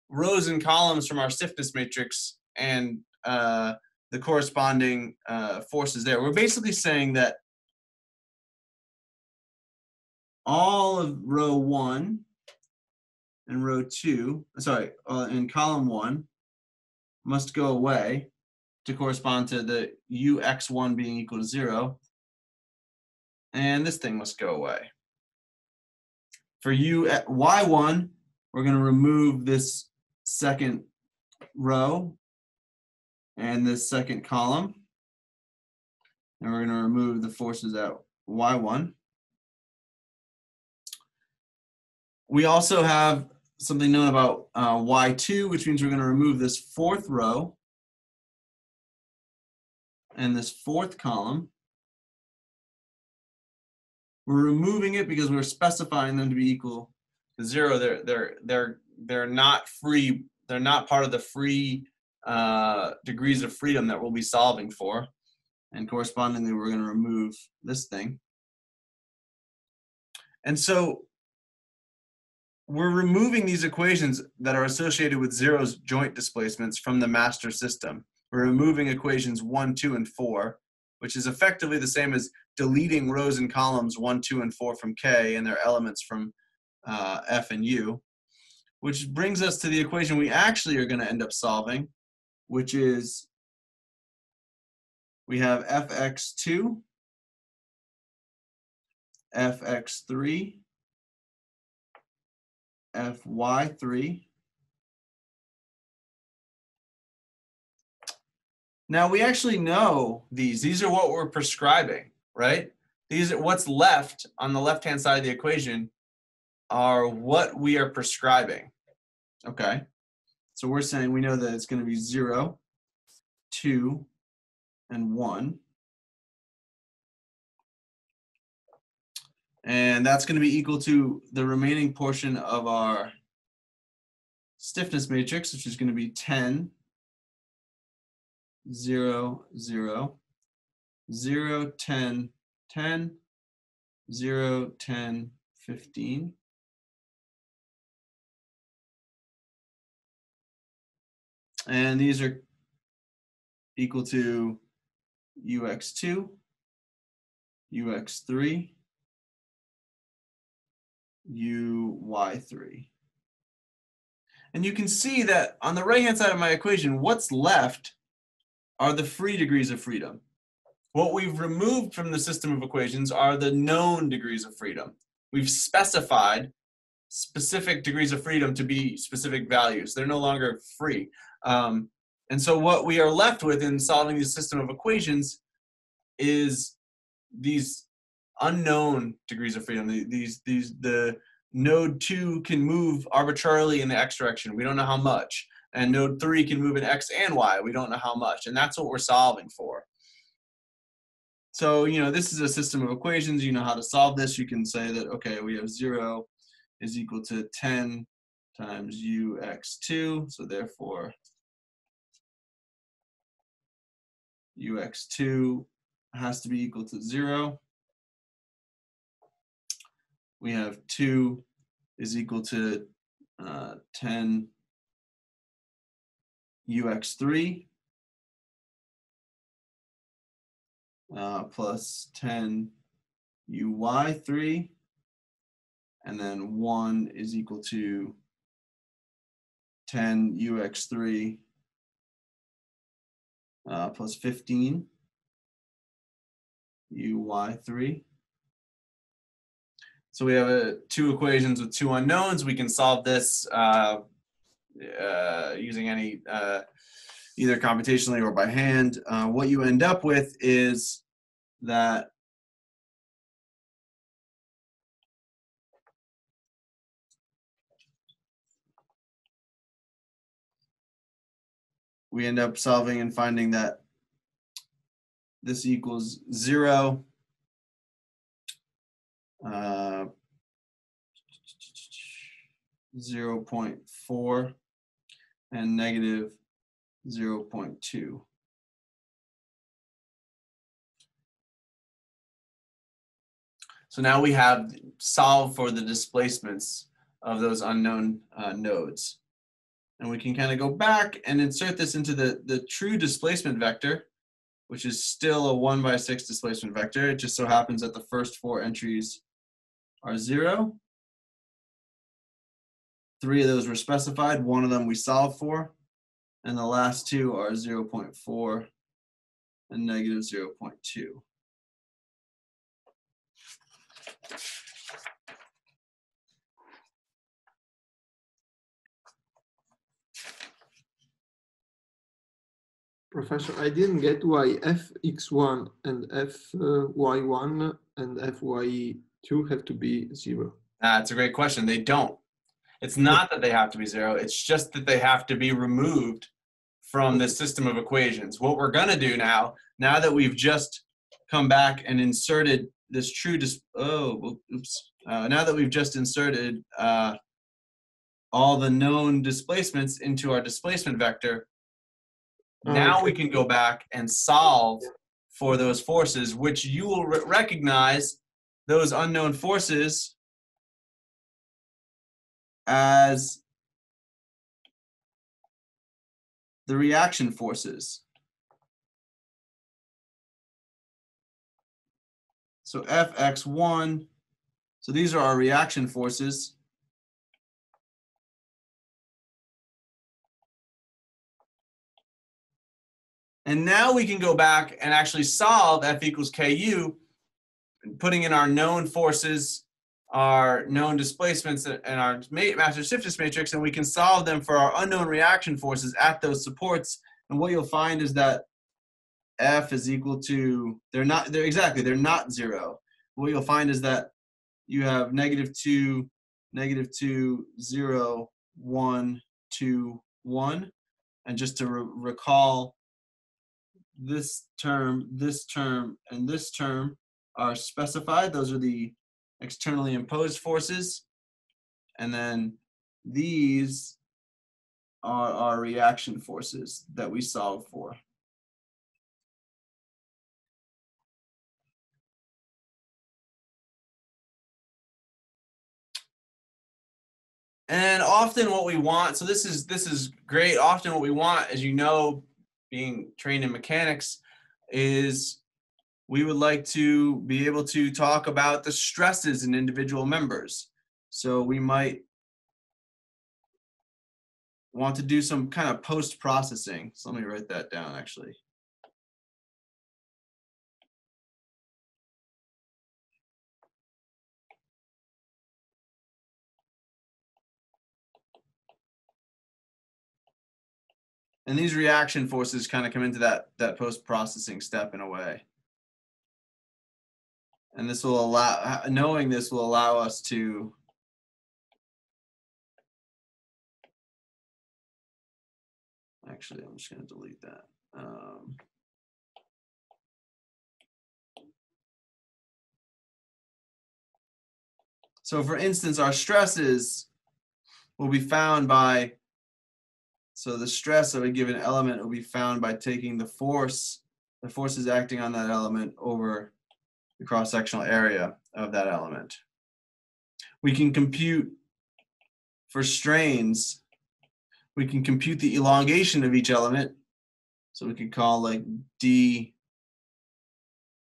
rows and columns from our stiffness matrix and the corresponding forces there. We're basically saying that all of row 1 and row 2, sorry, in column 1 must go away to correspond to the ux1 being equal to 0. And this thing must go away. For y1, we're going to remove this second row and this second column. And we're going to remove the forces at y1. We also have something known about y2, which means we're going to remove this fourth row and this fourth column. We're removing it because we're specifying them to be equal to 0. They're not free. They're not part of the free degrees of freedom that we'll be solving for. And correspondingly, we're going to remove this thing. And so we're removing these equations that are associated with 0's joint displacements from the master system. We're removing equations 1, 2, and 4, which is effectively the same as deleting rows and columns 1, 2, and 4 from K and their elements from F and U, which brings us to the equation we actually are going to end up solving, which is we have fx2, fx3, fy3. Now we actually know these. These are what we're prescribing, right? These are what's left on the left-hand side of the equation are what we are prescribing. Okay. So we're saying we know that it's going to be 0, 2, and 1. And that's going to be equal to the remaining portion of our stiffness matrix, which is going to be 10, 0, 0, 0, 10, 10, 0, 10, 15. And these are equal to ux2, ux3, uy3. And you can see that on the right-hand side of my equation, what's left are the free degrees of freedom. What we've removed from the system of equations are the known degrees of freedom. We've specified specific degrees of freedom to be specific values. They're no longer free. And so what we are left with in solving the system of equations is these unknown degrees of freedom. The node 2 can move arbitrarily in the x direction. We don't know how much. And node 3 can move in x and y. We don't know how much. And that's what we're solving for. So, you know, this is a system of equations. You know how to solve this. You can say that, okay, we have 0 is equal to 10 times ux2. So therefore, ux2 has to be equal to 0. We have 2 is equal to 10 ux3 plus 10 uy3, and then 1 is equal to 10 ux3 plus 15 uy3. So we have two equations with two unknowns. We can solve this using any either computationally or by hand, what you end up with is that we end up solving and finding that this equals 0, 0.4, and negative 0.2. So now we have solved for the displacements of those unknown nodes. And we can kind of go back and insert this into the true displacement vector, which is still a 1/6 displacement vector. It just so happens that the first 4 entries are 0. 3 of those were specified, 1 of them we solved for, and the last 2 are 0.4 and negative 0.2. Professor, I didn't get why fx1 and fy1 and fy2 have to be 0. That's a great question. They don't. It's not that they have to be 0. It's just that they have to be removed from this system of equations. What we're going to do now that we've just come back and inserted this true now that we've just inserted all the known displacements into our displacement vector, now we can go back and solve for those forces, which you will recognize those unknown forces as the reaction forces. So Fx1, so these are our reaction forces. And now we can go back and actually solve F equals KU, putting in our known forces, our known displacements, and our master stiffness matrix, and we can solve them for our unknown reaction forces at those supports. And what you'll find is that F is equal to, they're not 0. What you'll find is that you have -2, -2, 0, 1, 2, 1. And just to recall, this term, and this term are specified. Those are the externally imposed forces. And then these are our reaction forces that we solve for. And often what we want, so this is great. Often what we want, as you know, being trained in mechanics, is we would like to be able to talk about the stresses in individual members. So we might want to do some kind of post-processing. So let me write that down actually. And these reaction forces kind of come into that post-processing step in a way. And this will allow, knowing this will allow us to actually, I'm just going to delete that. So for instance, our stresses will be found by, so the stress of a given element will be found by taking the forces acting on that element over the cross-sectional area of that element. We can compute for strains, we can compute the elongation of each element. So we could call like D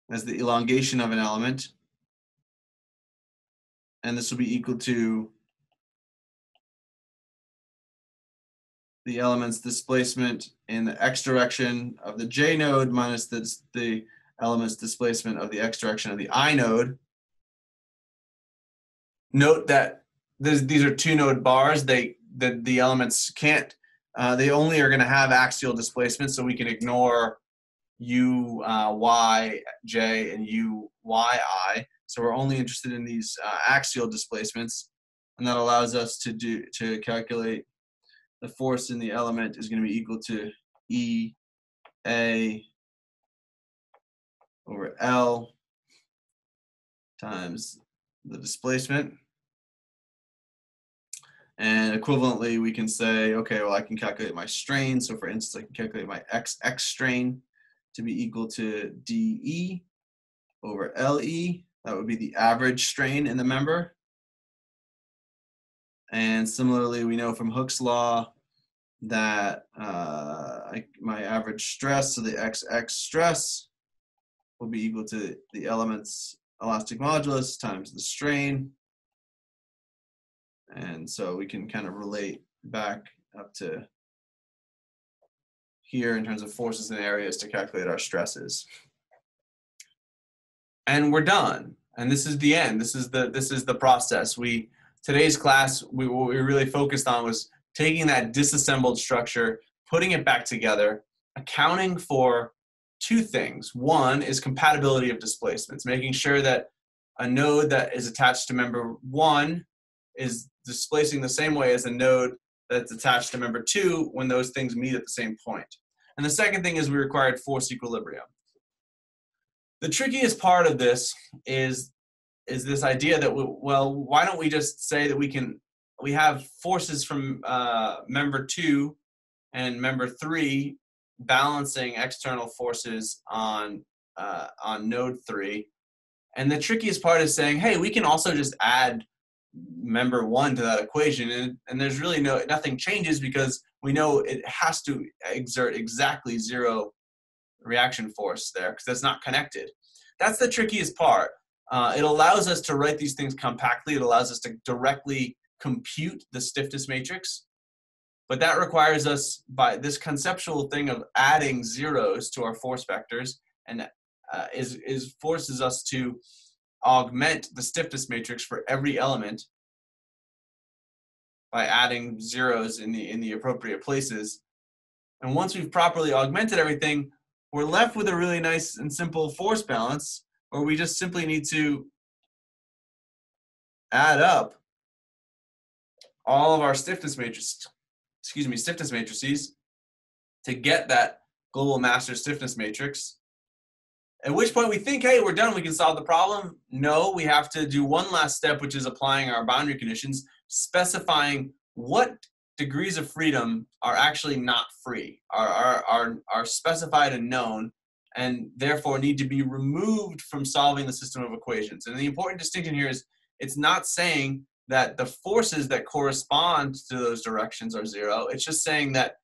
as the elongation of an element. And this will be equal to the element's displacement in the x direction of the J node minus the element's displacement of the x direction of the I node. Note that these are 2-node bars. The elements can't they only are going to have axial displacement, so we can ignore u, y, j, and u, y, I. So we're only interested in these axial displacements, and that allows us to calculate the force in the element is going to be equal to E A over L times the displacement. And equivalently, we can say, okay, well, I can calculate my strain. So for instance, I can calculate my XX strain to be equal to DE over LE. That would be the average strain in the member. And similarly, we know from Hooke's law that my average stress, so the XX stress, will be equal to the element's elastic modulus times the strain. And so we can kind of relate back up to here in terms of forces and areas to calculate our stresses. And we're done. And this is the end. This is the process. Today's class, what we really focused on was taking that disassembled structure, putting it back together, accounting for two things. One is compatibility of displacements, making sure that a node that is attached to member 1 is displacing the same way as a node that's attached to member 2 when those things meet at the same point. And the second thing is we required force equilibrium. The trickiest part of this is this idea that, well, why don't we just say that we have forces from member 2 and member 3 balancing external forces on node 3. And the trickiest part is saying, hey, we can also just add member 1 to that equation, and there's really nothing changes because we know it has to exert exactly 0 reaction force there because that's not connected. That's the trickiest part. It allows us to write these things compactly. It allows us to directly compute the stiffness matrix, but that requires us, by this conceptual thing of adding zeros to our force vectors, and forces us to augment the stiffness matrix for every element by adding zeros in the appropriate places. And once we've properly augmented everything, we're left with a really nice and simple force balance, where we just simply need to add up all of our stiffness matrices to get that global master stiffness matrix. At which point we think, hey, we're done, we can solve the problem. No, we have to do one last step, which is applying our boundary conditions, specifying what degrees of freedom are actually not free, are specified and known, and therefore need to be removed from solving the system of equations. And the important distinction here is it's not saying that the forces that correspond to those directions are 0. It's just saying that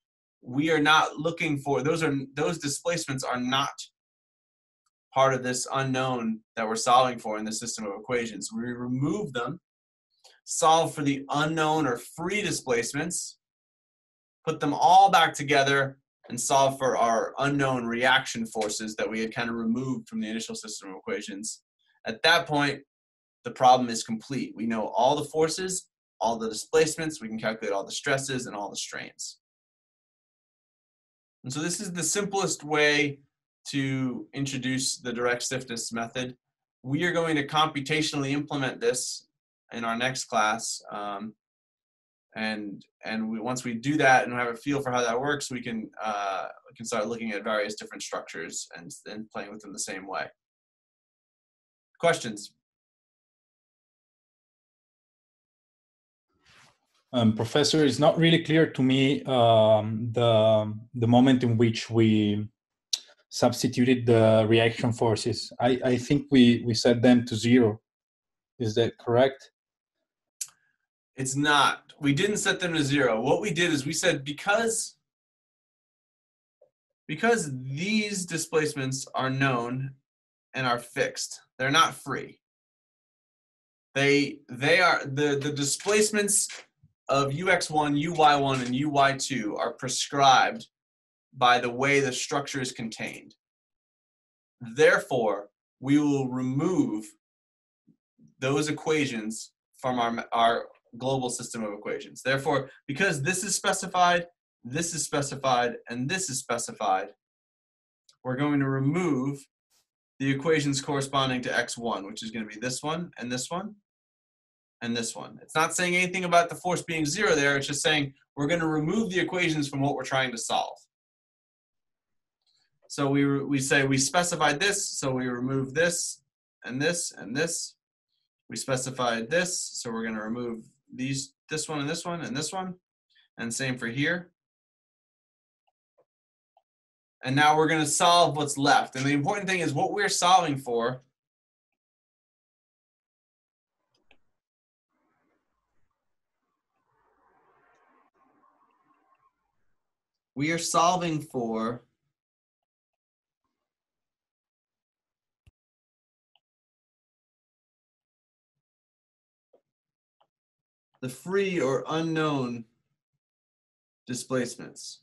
we are not looking for, those displacements are not part of this unknown that we're solving for in the system of equations. We remove them, solve for the unknown or free displacements, put them all back together, and solve for our unknown reaction forces that we had kind of removed from the initial system of equations. At that point, the problem is complete. We know all the forces, all the displacements, we can calculate all the stresses and all the strains. And so this is the simplest way to introduce the direct stiffness method. We are going to computationally implement this in our next class. Once we do that and have a feel for how that works, we can start looking at various different structures and playing with them the same way. Questions? Professor, it's not really clear to me the moment in which we substituted the reaction forces. I think we set them to 0. Is that correct? It's not. We didn't set them to 0. What we did is we said because these displacements are known and are fixed, they're not free. They are the displacements of ux1, uy1, and uy2 are prescribed by the way the structure is contained. Therefore, we will remove those equations from our global system of equations. Therefore, because this is specified, this is specified, and this is specified, we're going to remove the equations corresponding to x1, which is going to be this one, and this one, and this one. It's not saying anything about the force being 0 there. It's just saying we're going to remove the equations from what we're trying to solve. So we say we specified this, so we remove this, and this, and this. We specified this, so we're going to remove these, this one, and this one, and this one. And same for here. And now we're going to solve what's left. And the important thing is what we're solving for we are solving for the free or unknown displacements.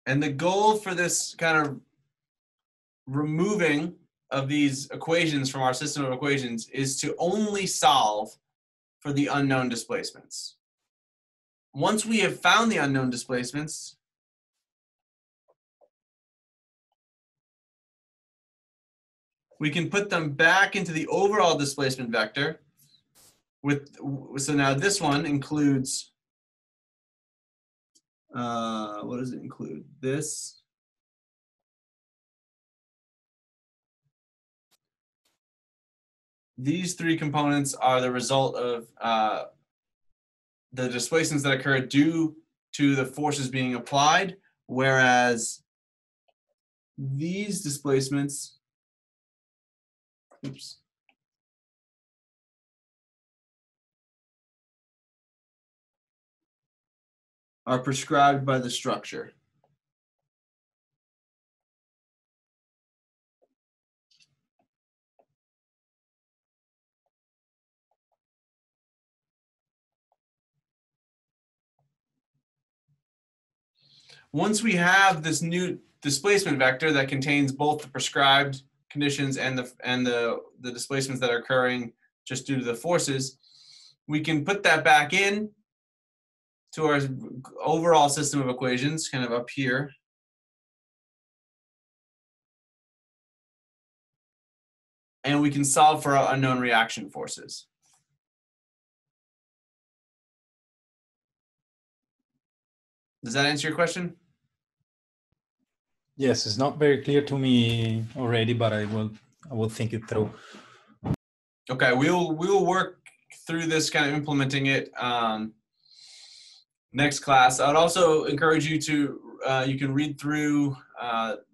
And the goal for this kind of removing of these equations from our system of equations is to only solve for the unknown displacements. Once we have found the unknown displacements, we can put them back into the overall displacement vector. So now this one includes, what does it include? This. These three components are the result of the displacements that occur due to the forces being applied, whereas these displacements, oops, are prescribed by the structure. Once we have this new displacement vector that contains both the prescribed conditions and the displacements that are occurring just due to the forces, we can put that back in to our overall system of equations, kind of up here. And we can solve for our unknown reaction forces. Does that answer your question? Yes, it's not very clear to me already, but I will think it through. Okay, we'll work through this, kind of implementing it next class. I would also encourage you to you can read through.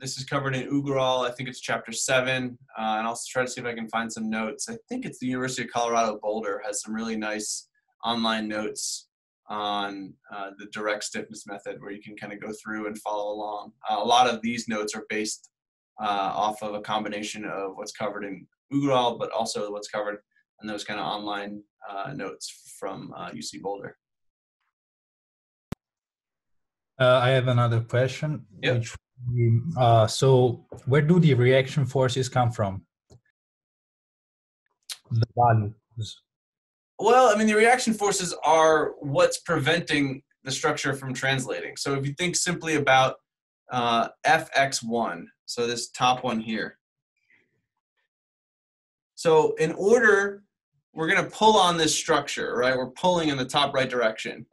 This is covered in Ugrall. I think it's chapter 7, and I'll try to see if I can find some notes. I think it's the University of Colorado Boulder has some really nice online notes on the direct stiffness method, where you can kind of go through and follow along. A lot of these notes are based off of a combination of what's covered in Ugrall, but also what's covered in those kind of online notes from UC Boulder. I have another question. Yep. Which, so where do the reaction forces come from? The values. Well, I mean, the reaction forces are what's preventing the structure from translating. So if you think simply about fx1, so this top one here. So in order, we're going to pull on this structure, right? We're pulling in the top right direction.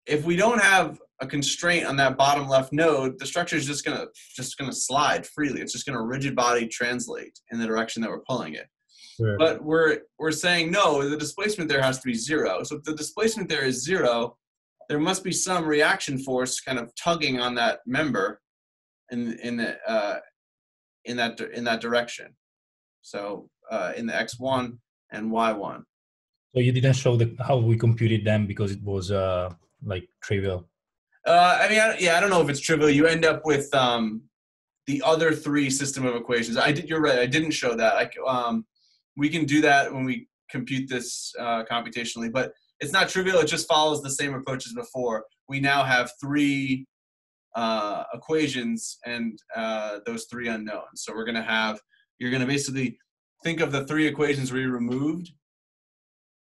If we don't have a constraint on that bottom left node, the structure is just going to slide freely. It's just going to rigid body translate in the direction that we're pulling it. Sure. But we're saying, no, the displacement there has to be 0. So if the displacement there is 0, there must be some reaction force kind of tugging on that member in that direction. So in the x1 and y1. So you didn't show how we computed them because it was like trivial. I mean, I don't know if it's trivial. You end up with the other 3 system of equations. You're right. I didn't show that. We can do that when we compute this computationally, but it's not trivial. It just follows the same approach as before. We now have 3 equations and those 3 unknowns. So you're going to basically think of the 3 equations we removed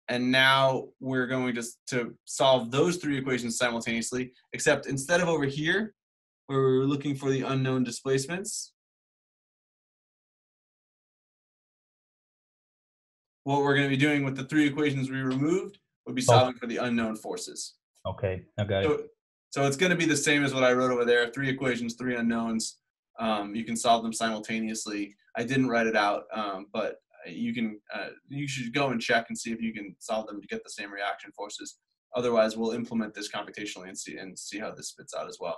And now we're going to solve those three equations simultaneously, except instead of over here, where we were looking for the unknown displacements, what we're going to be doing with the three equations we removed would be solving for the unknown forces. Okay, I got it. So it's going to be the same as what I wrote over there, three equations, three unknowns. You can solve them simultaneously. I didn't write it out, but you should go and check and see if you can solve them to get the same reaction forces. Otherwise, we'll implement this computationally and see how this spits out as well.